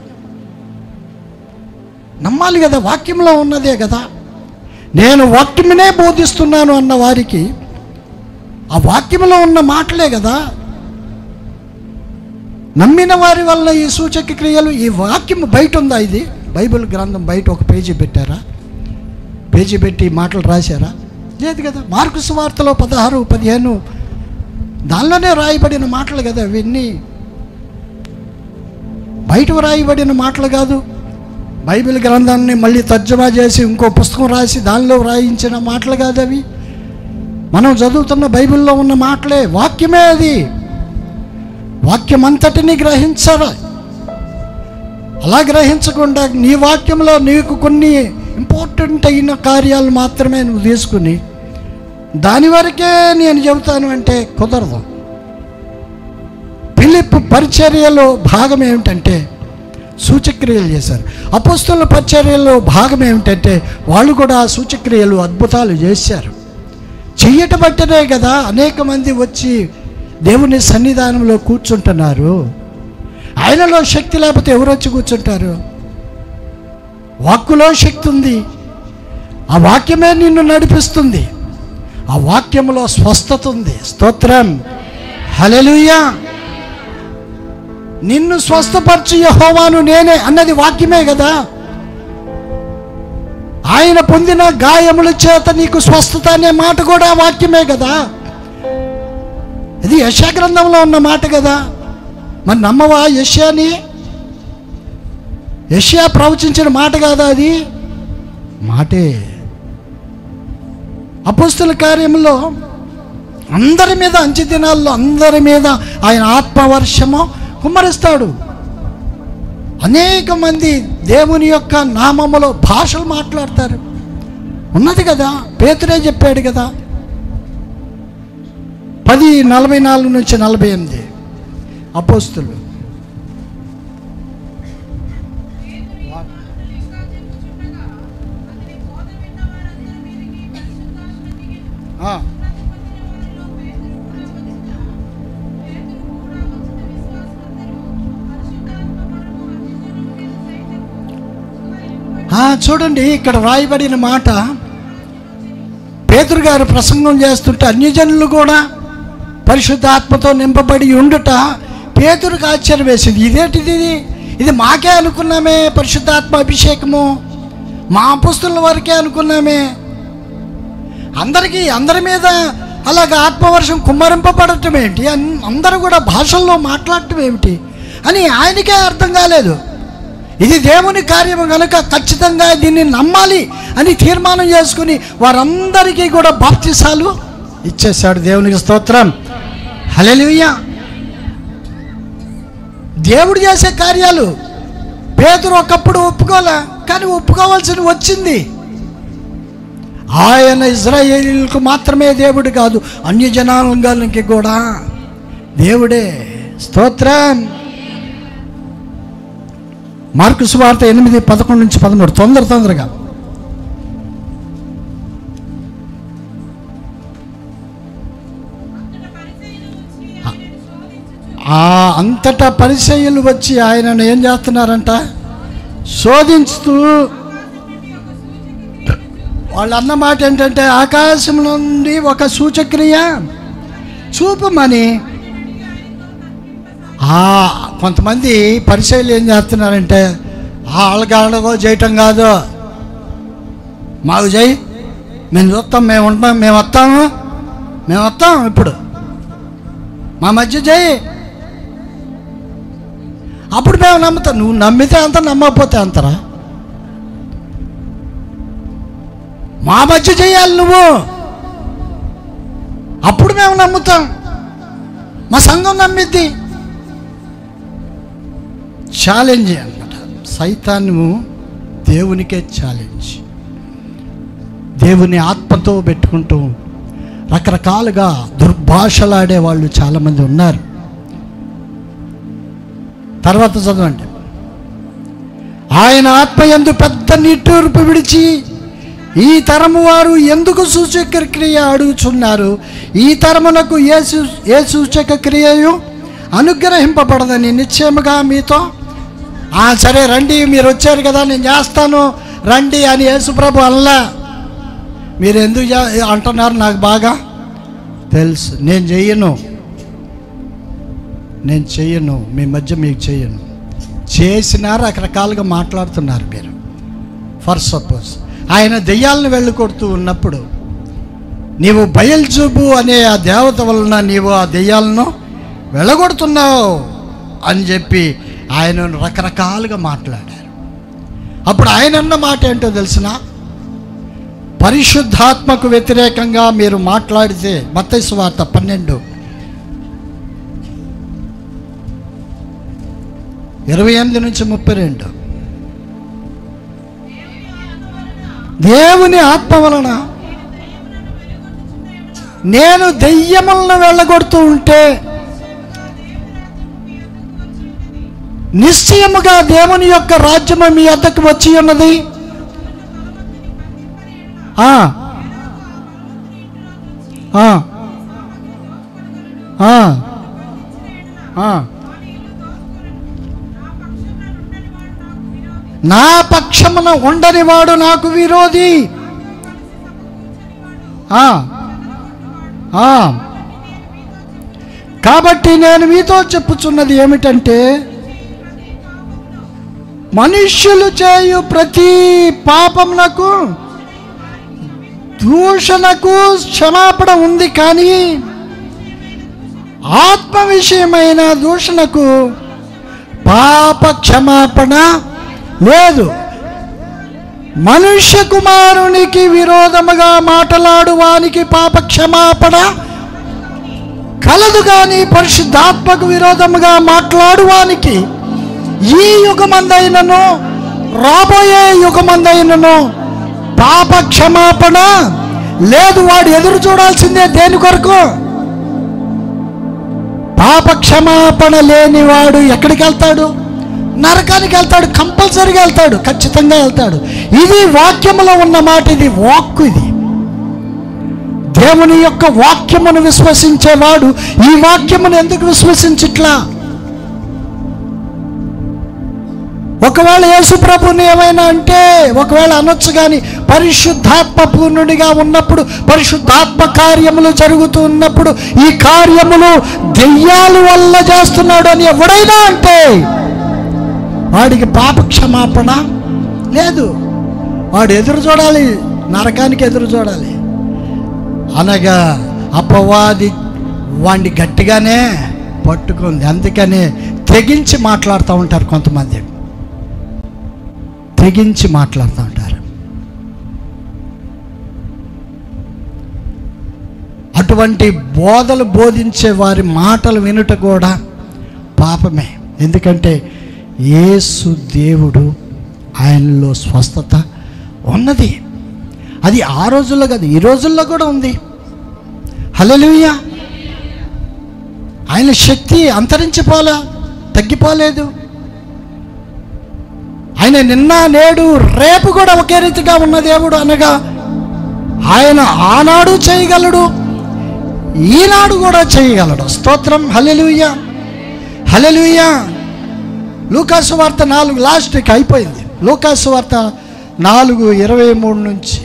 [SPEAKER 1] నమ్మాలి కదా, వాక్యంలో ఉన్నదే కదా. నేను వాక్యమునే బోధిస్తున్నాను అన్న వారికి ఆ వాక్యంలో ఉన్న మాటలే కదా. నమ్మిన వారి వల్ల ఈ సూచక క్రియలు, ఈ వాక్యం బయట ఉందా? ఇది బైబిల్ గ్రంథం బయట ఒక పేజీ పెట్టారా? పేజీ పెట్టి మాటలు రాశారా? లేదు కదా. మార్కు సువార్తలో 16, 15 దానిలోనే రాయబడిన మాటలు కదా అవన్నీ. బయట రాయబడిన మాటలు కాదు. బైబిల్ గ్రంథాన్ని మళ్ళీ తర్జమా చేసి ఇంకో పుస్తకం రాసి దానిలో రాయించిన మాటలు కాదు అవి. మనం చదువుతున్న బైబిల్లో ఉన్న మాటలే, వాక్యమే అది. వాక్యం అంతటిని గ్రహించాలి. అలా గ్రహించకుండా నీ వాక్యంలో నీకు కొన్ని ఇంపార్టెంట్ అయిన కార్యాలు మాత్రమే నువ్వు తీసుకుని దాని వరకే నేను చెబుతాను అంటే కుదరదు. ఫిలిప్ పరిచర్యలో భాగం ఏమిటంటే సూచక్రియలు చేశారు. అపోస్తలుల పరిచర్యలో భాగం ఏమిటంటే వాళ్ళు కూడా సూచక్రియలు, అద్భుతాలు చేశారు. చెయ్యటం బట్టనే కదా అనేక మంది వచ్చి దేవుని సన్నిధానంలో కూర్చుంటున్నారు. ఆయనలో శక్తి లేకపోతే ఎవరు వచ్చి కూర్చుంటారు? వాక్కులో శక్తి ఉంది. ఆ వాక్యమే నిన్ను నడిపిస్తుంది. ఆ వాక్యంలో స్వస్థత ఉంది. స్తోత్రం, హల్లెలూయా. నిన్ను స్వస్థపరచు యెహోవాను నేనే అన్నది వాక్యమే కదా. ఆయన పొందిన గాయముల చేత నీకు స్వస్థత అనే మాట కూడా వాక్యమే కదా. ఇది యెషయా గ్రంథంలో ఉన్న మాట కదా. మరి నమ్మవా యెషయాని? యెషయా ప్రవచించిన మాట కాదా అది? మాటే. అపోస్తల కార్యములో అందరి మీద, అంచె దినాల్లో అందరి మీద ఆయన ఆత్మవర్షము కుమ్మరిస్తాడు. అనేక మంది దేవుని యొక్క నామములో భాషలు మాట్లాడతారు. ఉన్నది కదా, పేతురే చెప్పాడు కదా. 10:44 నుంచి 48 అపోస్తలు. చూడండి, ఇక్కడ రాయబడిన మాట, పేతురు గారు ప్రసంగం చేస్తుంటే అన్యజనులు కూడా పరిశుద్ధాత్మతో నింపబడి ఉండుట పేతురుకు ఆశ్చర్యం వేసింది. ఇదేంటిది? ఇది మాకే అనుకున్నామే పరిశుద్ధాత్మ అభిషేకము, మా అపోస్తలుల వరకే అనుకున్నామే, అందరి మీద అలాగ ఆత్మవర్షం కుమ్మరింపబడటం ఏంటి, అందరూ కూడా భాషల్లో మాట్లాడటం ఏమిటి అని ఆయనకే అర్థం కాలేదు. ఇది దేవుని కార్యము కనుక ఖచ్చితంగా దీన్ని నమ్మాలి అని తీర్మానం చేసుకుని వారందరికీ కూడా బాప్తిసాలు ఇచ్చేశాడు. దేవునికి స్తోత్రం, హల్లెలూయా. దేవుడు చేసే కార్యాలు పేతురు ఒకప్పుడు ఒప్పుకోలే, కానీ ఒప్పుకోవాల్సి వచ్చింది. ఆయన ఇజ్రాయేలీలకు మాత్రమే దేవుడు కాదు, అన్య జనాంగాలకి కూడా దేవుడే. స్తోత్రం. మార్కు సువార్త 8:11-13 తొందరగా. అంతటా పరిసయ్యులు వచ్చి ఆయనను ఏం చేస్తున్నారంట? శోధించుతూ. వాళ్ళు అన్న మాట ఏంటంటే, ఆకాశం నుండి ఒక సూచక్రియ చూపమని. కొంతమంది పరిసయ్యులు ఏం చేస్తున్నారంటే, వాళ్ళగాడగో చేయటం కాదు, మాకు చేయి, మేము చూస్తాం, మేము ఉంటాం, మేము వస్తాం, ఇప్పుడు మా మధ్య చేయి, అప్పుడు మేము నమ్ముతాం. నువ్వు నమ్మితే అంత, నమ్మకపోతే అంతరా? మా మధ్య చేయాలి నువ్వు, అప్పుడు మేము నమ్ముతాం, మా సంఘం నమ్మిద్ది. ఛాలెంజ్ అన్నమాట. సైతాను దేవునికే ఛాలెంజ్. దేవుని ఆత్మతో పెట్టుకుంటూ రకరకాలుగా దుర్భాషలాడే వాళ్ళు చాలామంది ఉన్నారు. తర్వాత చదవండి. ఆయన ఆత్మయందు పెద్ద నిట్టూర్పు విడిచి, ఈ తరము వారు ఎందుకు సూచక క్రియ అడుగుచున్నారు? ఈ తరమునకు ఏ సూచక క్రియయు అనుగ్రహింపబడదని నిశ్చయముగా మీతో. సరే రండి, మీరు వచ్చారు కదా, నేను చేస్తాను రండి అని యేసుప్రభు అల్లా. మీరు ఎందుకు అంటున్నారు నాకు బాగా తెలుసు. నేను చెయ్యను, మీ మధ్య మీకు చెయ్యను. చేసినా రకరకాలుగా మాట్లాడుతున్నారు మీరు. ఫర్ సపోజ్ ఆయన దెయ్యాలను వెళ్ళకొడుతూ ఉన్నప్పుడు, నీవు బయల్జూబు అనే ఆ దేవత వలన నీవు ఆ దెయ్యాలను వెళ్ళగొడుతున్నావు అని చెప్పి ఆయనను రకరకాలుగా మాట్లాడారు. అప్పుడు ఆయన అన్న మాట ఏంటో తెలిసిన, పరిశుద్ధాత్మకు వ్యతిరేకంగా మీరు మాట్లాడితే, మత్తయి సువార్త 12:28-32, దేవుని ఆత్మ వలన నేను దెయ్యములను వెళ్ళగొడుతూ ఉంటే నిశ్చయముగా దేవుని యొక్క రాజ్యము మీ వద్దకు వచ్చి ఉన్నది. నా పక్షమున ఉండని వాడు నాకు విరోధి. కాబట్టి నేను మీతో చెప్పుచున్నది ఏమిటంటే, మనుష్యులు చేయు ప్రతి పాపమునకు దూషణకు క్షమాపణ ఉంది, కానీ ఆత్మ విషయమైన దూషణకు పాప క్షమాపణ లేదు. మనుష్య కుమారునికి విరోధముగా మాట్లాడు వానికి పాప క్షమాపణ కలదు, కానీ పరిశుద్ధాత్మకు విరోధముగా మాట్లాడు వానికి ఈ యుగమందైనను రాబోయే యుగమందైనను పాప క్షమాపణ లేదు. వాడు ఎదురు చూడాల్సిందే దేని కొరకు? పాప క్షమాపణ లేని వాడు ఎక్కడికి వెళ్తాడు? నరకానికి వెళ్తాడు. కంపల్సరీగా వెళ్తాడు, ఖచ్చితంగా వెళ్తాడు. ఇది వాక్యములో ఉన్న మాట, ఇది వాక్కు. ఇది దేవుని యొక్క వాక్యమును విశ్వసించేవాడు ఈ వాక్యమును ఎందుకు విశ్వసించట్లా? ఒకవేళ యేసు ప్రభుని ఏమైనా అంటే ఒకవేళ అనొచ్చు, కానీ పరిశుద్ధాత్మ పూర్ణుడిగా ఉన్నప్పుడు, పరిశుద్ధాత్మ కార్యములు జరుగుతూ ఉన్నప్పుడు, ఈ కార్యములు దెయ్యాల వల్ల చేస్తున్నాడు అని ఎవడైనా అంటే వాడికి పాప క్షమాపణ లేదు. వాడు ఎదురు చూడాలి, నరకానికి ఎదురు చూడాలి. అనగా అపవాది వాడిని గట్టిగానే పట్టుకుంది. అందుకనే తెగించి మాట్లాడుతూ ఉంటారు కొంతమంది, తెగించి మాట్లాడుతూ ఉంటారు. అటువంటి బోధలు బోధించే వారి మాటలు వినుట కూడా పాపమే. ఎందుకంటే యేసు దేవుడు, ఆయనలో స్వస్థత ఉన్నది. అది ఆ రోజుల్లో కాదు, ఈ రోజుల్లో కూడా ఉంది. హల్లెలూయా. ఆయన శక్తి అంతరించిపోలే, తగ్గిపోలేదు. ఆయన నిన్న నేడు రేపు కూడా ఒకే రీతిగా ఉన్న దేవుడు అనగా ఆయన ఆనాడు చేయగలడు, ఈనాడు కూడా చేయగలడు. స్తోత్రం. హల్లెలూయా, హల్లెలూయా. లూకాసు వార్త 4 లాస్ట్కి అయిపోయింది. లూకాసు వార్త 4:23 నుంచి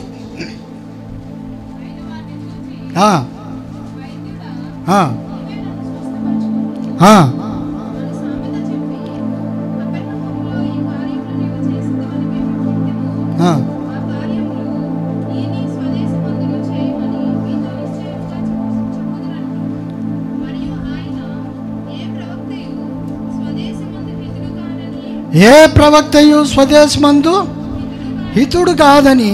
[SPEAKER 1] ఏ ప్రవక్తయు స్వదేశమందు హితుడు కాదని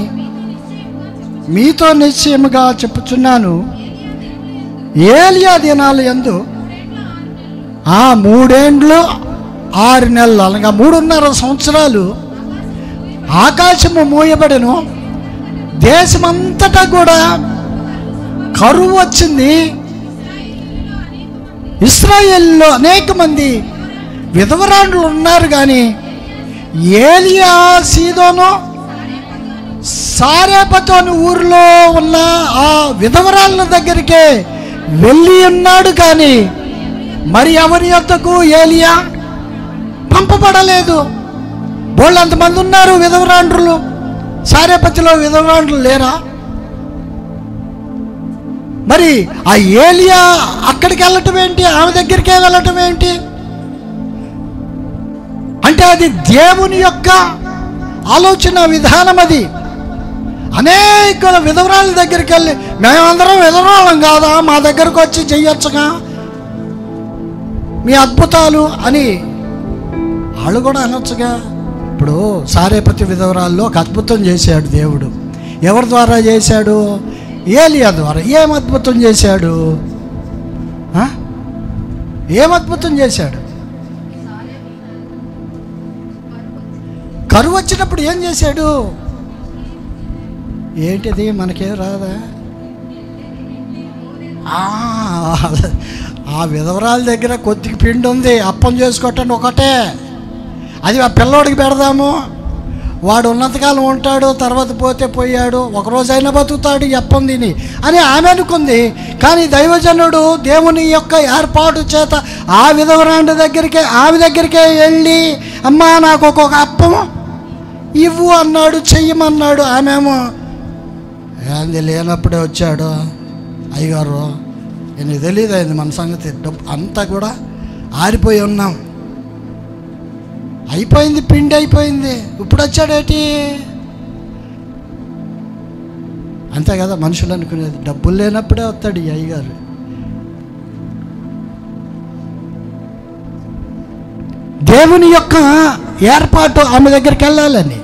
[SPEAKER 1] మీతో నిశ్చయముగా చెప్పుచున్నాను. ఏలియా దినాలు యందు 3 6 నెలలు అనగా 3.5 సంవత్సరాలు ఆకాశము మూయబడెను, దేశమంతటా కూడా కరువు వచ్చింది. ఇశ్రాయేలులో అనేక మంది విధవరాండ్రులు ఉన్నారు, కానీ ఏలియా సీదోను సారేపతోని ఊరిలో ఉన్న ఆ విధవరాళ్ళ దగ్గరికే వెళ్ళి ఉన్నాడు, కానీ మరి ఎవరి యొద్దకు ఏలియా పంపబడలేదు. బోళ్ళంతమంది ఉన్నారు విధవరాండ్రులు. సారేపతిలో విధవరాండ్రులు లేరా? మరి ఆ ఏలియా అక్కడికి వెళ్ళటం ఏంటి, ఆమె దగ్గరికే వెళ్ళటం ఏంటి? అంటే అది దేవుని యొక్క ఆలోచన విధానం. అది అనేక విధవరాళ్ళ దగ్గరికి వెళ్ళి మేమందరం విధవరాళ్ళం కాదా, మా దగ్గరకు వచ్చి చెయ్యొచ్చుగా మీ అద్భుతాలు అని వాళ్ళు కూడా అనొచ్చుగా. ఇప్పుడు సారేపతి విధవరాల్లో ఒక అద్భుతం చేశాడు దేవుడు. ఎవరి ద్వారా చేశాడు? ఏలియా ద్వారా. ఏం అద్భుతం చేశాడు? ఏం అద్భుతం చేశాడు? కరువు వచ్చినప్పుడు ఏం చేశాడు? ఏంటిది, మనకేం రాదా? ఆ విధవరాల దగ్గర కొద్దిగా పిండి ఉంది, అప్పం చేసుకోవటానికి ఒకటే. అది ఆ పిల్లోడికి పెడదాము, వాడు ఉన్నంతకాలం ఉంటాడు, తర్వాత పోతే పోయాడు, ఒకరోజైనా బతుకుతాడు ఈ అప్పం తిని అని ఆమె అనుకుంది. కానీ దైవజనుడు దేవుని యొక్క ఏర్పాటు చేత ఆ విధవరాండ దగ్గరికే, ఆమె దగ్గరికే వెళ్ళి అమ్మా నాకు ఒక్కొక్క అప్పం ఇవ్వు అన్నాడు, చెయ్యమన్నాడు. ఆమెమో ఏంది లేనప్పుడే వచ్చాడు అయ్యగారు, నీకు తెలియదు అయింది మన సంగతి, అంతా కూడా ఆరిపోయి ఉన్నాం, అయిపోయింది, పిండి అయిపోయింది, ఇప్పుడు వచ్చాడేటి? అంతే కదా మనుషులు అనుకునేది. డబ్బులు లేనప్పుడే వస్తాడు ఈ అయ్యగారు. దేవుని యొక్క ఏర్పాటు ఆమె దగ్గరికి వెళ్ళాలని.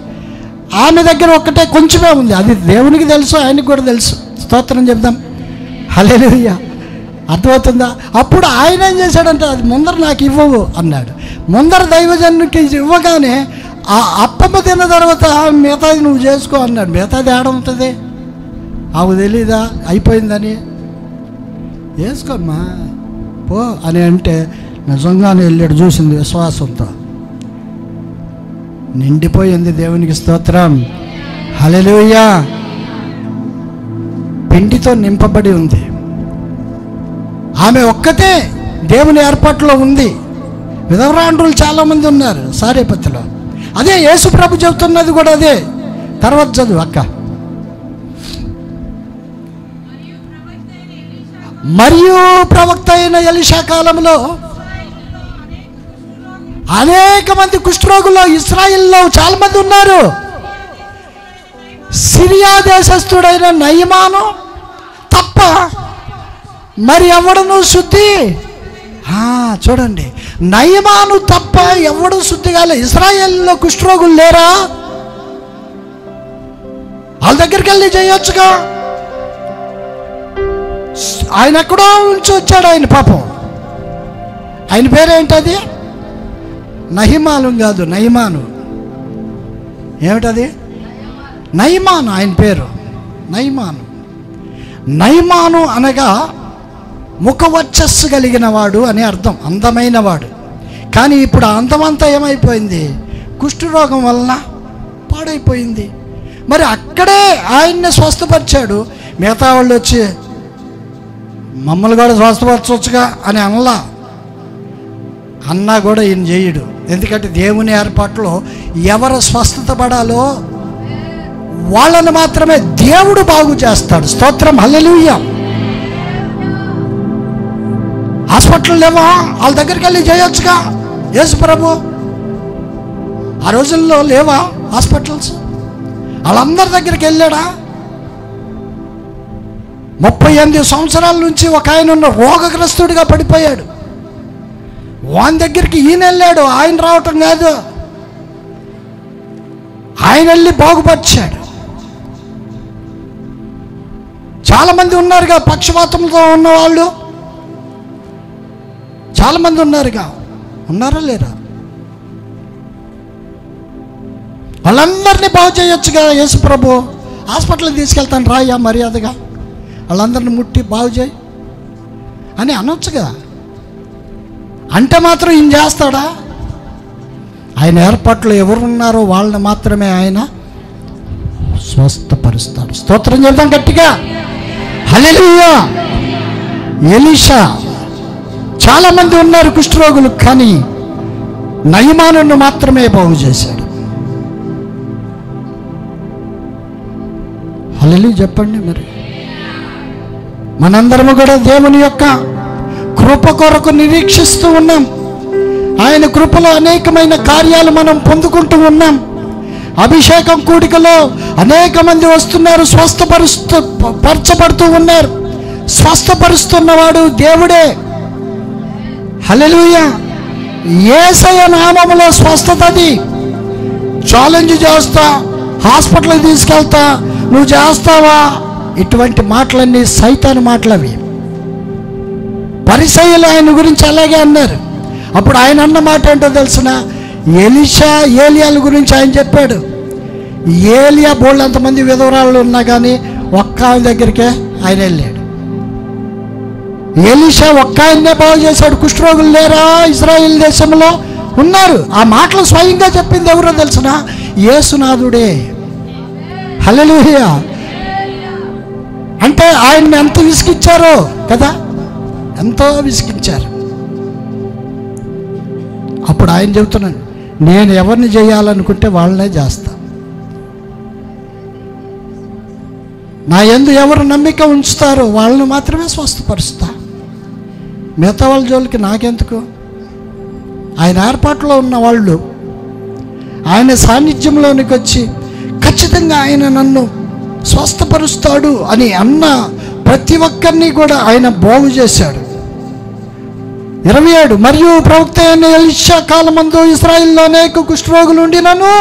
[SPEAKER 1] ఆమె దగ్గర ఒక్కటే కొంచెమే ఉంది, అది దేవునికి తెలుసు, ఆయనకు కూడా తెలుసు. స్తోత్రం చెప్దాం. హల్లెలూయా. అర్థమవుతుందా? అప్పుడు ఆయన ఏం చేశాడంటే అది ముందర నాకు ఇవ్వవు అన్నాడు. ముందర దైవజనునికి ఇవ్వగానే ఆ అప్పమ్మ తిన్న తర్వాత మిగతాది నువ్వు చేసుకో అన్నాడు. మిగతాది ఏడుంటుంది? ఆమె తెలీదా అయిపోయిందని? వేసుకోమ్మా పో అని అంటే నిజంగానే వెళ్ళాడు, చూసింది విశ్వాసంతో, నిండిపోయింది. దేవునికి స్తోత్రం. హల్లెలూయా. పిండితో నింపబడి ఉంది. ఆమె ఒక్కతే దేవుని ఏర్పాటులో ఉంది. విధవరాండ్రులు చాలామంది ఉన్నారు సారేపతిలో. అదే యేసు ప్రభు చెబుతున్నది కూడా అదే. తర్వాత చదువు అక్క. మరియు ప్రవక్త అయిన ఎలీషా కాలంలో అనేక మంది కుష్ఠరోగులు ఇశ్రాయేలులో చాలా మంది ఉన్నారు. సిరియా దేశస్థుడైన నయమాను తప్ప మరి ఎవడను శుద్ధి, చూడండి, నయమాను తప్ప ఎవడు శుద్ధి కాలే. ఇశ్రాయేలులో కుష్ఠరోగులు లేరా? వాళ్ళ దగ్గరికి వెళ్ళి చేయొచ్చుగా. ఆయన ఎక్కడో ఉంచి వచ్చాడు ఆయన పాపం. ఆయన పేరేంటది? నహిమాను కాదు, నయమాను. ఏమిటది? నయమాను ఆయన పేరు. నయమాను. నయమాను అనగా ముఖవర్చస్సు కలిగిన వాడు అని అర్థం, అందమైన వాడు. కానీ ఇప్పుడు ఆ అందమంతా ఏమైపోయింది? కుష్ఠరోగం వలన పాడైపోయింది. మరి అక్కడే ఆయన్ని స్వస్థపరిచాడు. మిగతా వాళ్ళు వచ్చి మమ్మల్ని కూడా స్వస్థపరచవచ్చుగా అని అనలా. అన్నా కూడా ఈయన చేయడు. ఎందుకంటే దేవుని ఏర్పాట్లో ఎవరు స్వస్థత పడాలో వాళ్ళని మాత్రమే దేవుడు బాగు చేస్తాడు. స్తోత్రం, హల్లెలూయా. హాస్పిటల్ లేవా? వాళ్ళ దగ్గరికి వెళ్ళి చేయొచ్చుగా యేసు ప్రభు. ఆ రోజుల్లో లేవా హాస్పిటల్స్? వాళ్ళందరి దగ్గరికి వెళ్ళాడా? 38 సంవత్సరాల నుంచి ఒక ఆయన ఉన్న రోగగ్రస్తుడిగా పడిపోయాడు. వాని దగ్గరికి ఈయన వెళ్ళాడు, ఆయన రావటం కాదు. ఆయన వెళ్ళి బాగుపరిచాడు. చాలామంది ఉన్నారుగా పక్షవాతంతో ఉన్నవాళ్ళు, చాలామంది ఉన్నారుగా. ఉన్నారా లేరా? వాళ్ళందరినీ బాగు చేయొచ్చుగా యేసు ప్రభు. హాస్పిటల్కి తీసుకెళ్తాను రాయ్యా మర్యాదగా, వాళ్ళందరిని ముట్టి బాగు చేయి అని అనొచ్చుగా. అంటే మాత్రం ఈయన చేస్తాడా? ఆయన ఏర్పాట్లో ఎవరున్నారో వాళ్ళని మాత్రమే ఆయన స్వస్థపరుస్తాడు. స్తోత్రం చేద్దాం గట్టిగా, హల్లెలూయా. ఎలీషా, చాలామంది ఉన్నారు కుష్ఠరోగులు, కానీ నయమానును మాత్రమే బాగు చేశాడు. హల్లెలూయా చెప్పండి. మరి మనందరము కూడా దేవుని యొక్క కృప కొరకు నిరీక్షిస్తూ ఉన్నాం. ఆయన కృపలో అనేకమైన కార్యాలు మనం పొందుకుంటూ ఉన్నాం. అభిషేకం కూడికలో అనేక మంది వస్తున్నారు, పరచబడుతూ ఉన్నారు. స్వస్థపరుస్తున్నవాడు దేవుడే. హల్లెలూయా. యేసయ్య నామములో స్వస్థతది. ఛాలెంజ్ చేస్తా, హాస్పిటల్కి తీసుకెళ్తా, నువ్వు చేస్తావా? ఇటువంటి మాటలన్నీ సైతాను మాటలవి. పరిసయ్యులు ఆయన గురించి అలాగే అన్నారు. అప్పుడు ఆయన అన్న మాట ఏంటో తెలిసిన? ఎలీషా ఏలియాల గురించి ఆయన చెప్పాడు. ఏలియా బోళ్ళంతమంది విధవరాళ్ళు ఉన్నా కానీ ఒక్క ఆయన దగ్గరికే ఆయన వెళ్ళాడు. ఎలీషా ఒక్క ఆయన్నే బాగు చేశాడు. కుష్ఠరోగులు లేరా ఇశ్రాయేల్ దేశంలో? ఉన్నారు. ఆ మాటలు స్వయంగా చెప్పింది ఎవరో తెలిసిన? యేసునాథుడే. హల్లెలూయా. అంటే ఆయన్ని ఎంత విసిగించారో కదా, ఎంతో విసిగించారు. అప్పుడు ఆయన చెబుతున్నాడు, నేను ఎవరిని చేయాలనుకుంటే వాళ్ళనే చేస్తా. నా యందు ఎవరు నమ్మిక ఉంచుతారో వాళ్ళని మాత్రమే స్వస్థపరుస్తా. మిగతా వాళ్ళ జోలికి నాకెందుకు? ఆయన ఏర్పాట్లో ఉన్న వాళ్ళు ఆయన సాన్నిధ్యంలోనికి వచ్చి ఖచ్చితంగా ఆయన నన్ను స్వస్థపరుస్తాడు అని అన్న ప్రతి ఒక్కరిని కూడా ఆయన బాగు చేశాడు. 27 మరియు ప్రవక్త అయిన ఎలీషా కాలమందు ఇశ్రాయేలులో అనేక కుష్ఠరోగులు ఉండినను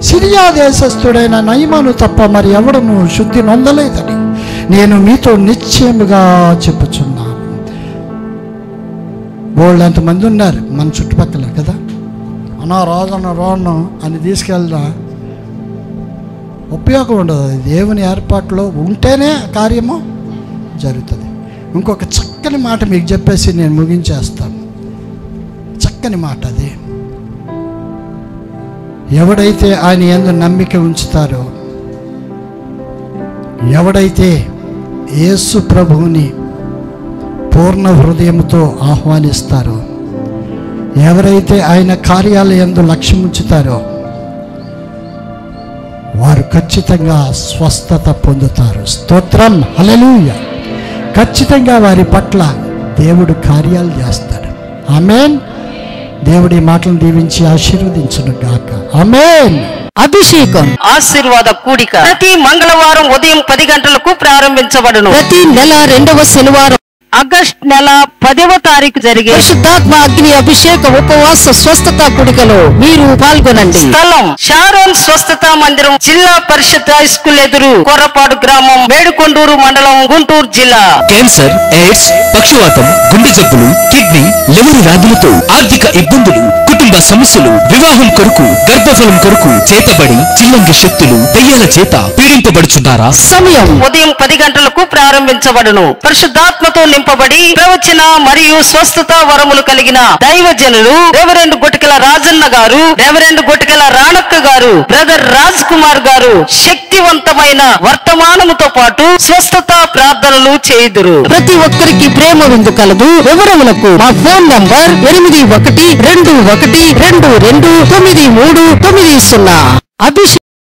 [SPEAKER 1] సిరియా దేశస్థుడైన నయమాను తప్ప మరి ఎవడను శుద్ధి నొందలేదని నేను మీతో నిశ్చయముగా చెప్పుచున్నాను. బోళ్ళు ఎంతమంది ఉన్నారు మన చుట్టుపక్కల కదా. రాజన్న రోడ్ను అని తీసుకెళ్ళరా ఉపయోగం ఉండదు. దేవుని ఏర్పాటులో ఉంటేనే కార్యము జరుగుతుంది. ఇంకొక చక్కని మాట మీకు చెప్పేసి నేను ముగించేస్తాను. చక్కని మాట అది. ఎవడైతే ఆయన యందు నమ్మిక ఉంచుతారో, ఎవడైతే యేసు ప్రభువుని పూర్ణ హృదయంతో ఆహ్వానిస్తారో, ఎవరైతే ఆయన కార్యాల యందు లక్ష్యం ఉంచుతారో వారు ఖచ్చితంగా స్వస్థత పొందుతారు. స్తోత్రం, హల్లెలూయా. ఖచ్చితంగా వారి పట్ల దేవుడు కార్యాలు చేస్తాడు. ఆమేన్. దేవుడి మాటలను దీవించి ఆశీర్వదించును గాక. ఆమేన్.
[SPEAKER 2] అభిషేకం
[SPEAKER 3] ఆశీర్వాద కూడిక ప్రతి మంగళవారం ఉదయం 10 గంటలకు ప్రారంభించబడును.
[SPEAKER 2] ప్రతి నెల 2వ శనివారం ఆగస్ట్ నెల 10వ తారీఖు జరిగే
[SPEAKER 3] పరిశుద్ధాత్మ అగ్ని అభిషేక ఉపవాస స్వస్థత కూడికలో మీరు పాల్గొనండి.
[SPEAKER 2] స్థలం షారోన్ స్వస్థత మందిరం, జిల్లా పరిషత్ హై స్కూల్ ఎదురు, కొర్రపాడు గ్రామం, మేడుకొండూరు మండలం, గుంటూరు జిల్లా.
[SPEAKER 4] క్యాన్సర్, ఎయిడ్స్, పక్షవాతం, గుండె జబ్బులు, కిడ్నీ, లివర్ వ్యాధులతో ఆర్థిక ఇబ్బందులు, కుటుంబ సమస్యలు, వివాహం కొరకు, గర్భఫలం కొరకు చేతబడి చిల్లంగి శక్తులు, దెయ్యాల చేత పీడింపబడుచున్నారా?
[SPEAKER 3] సమయం
[SPEAKER 2] ఉదయం 10 గంటలకు ప్రారంభించబడును. పరిశుద్ధాత్మతో నింపబడి ప్రవచన మరియు స్వస్థత వరములు కలిగిన దైవజనులు రెవరెండ్ గొటికల రాజన్న గారు, రెవరెండ్ గొటికల రాణక్క గారు, బ్రదర్ రాజ్ కుమార్ గారు శక్తివంతమైన వర్తమానముతో పాటు స్వస్థత ప్రార్థనలు చేయుదురు.
[SPEAKER 3] ప్రతి ఒక్కరికి ప్రేమ విందు కలదు. వివరములకు మా ఫోన్ నంబర్ 8121229390. అభిషేక్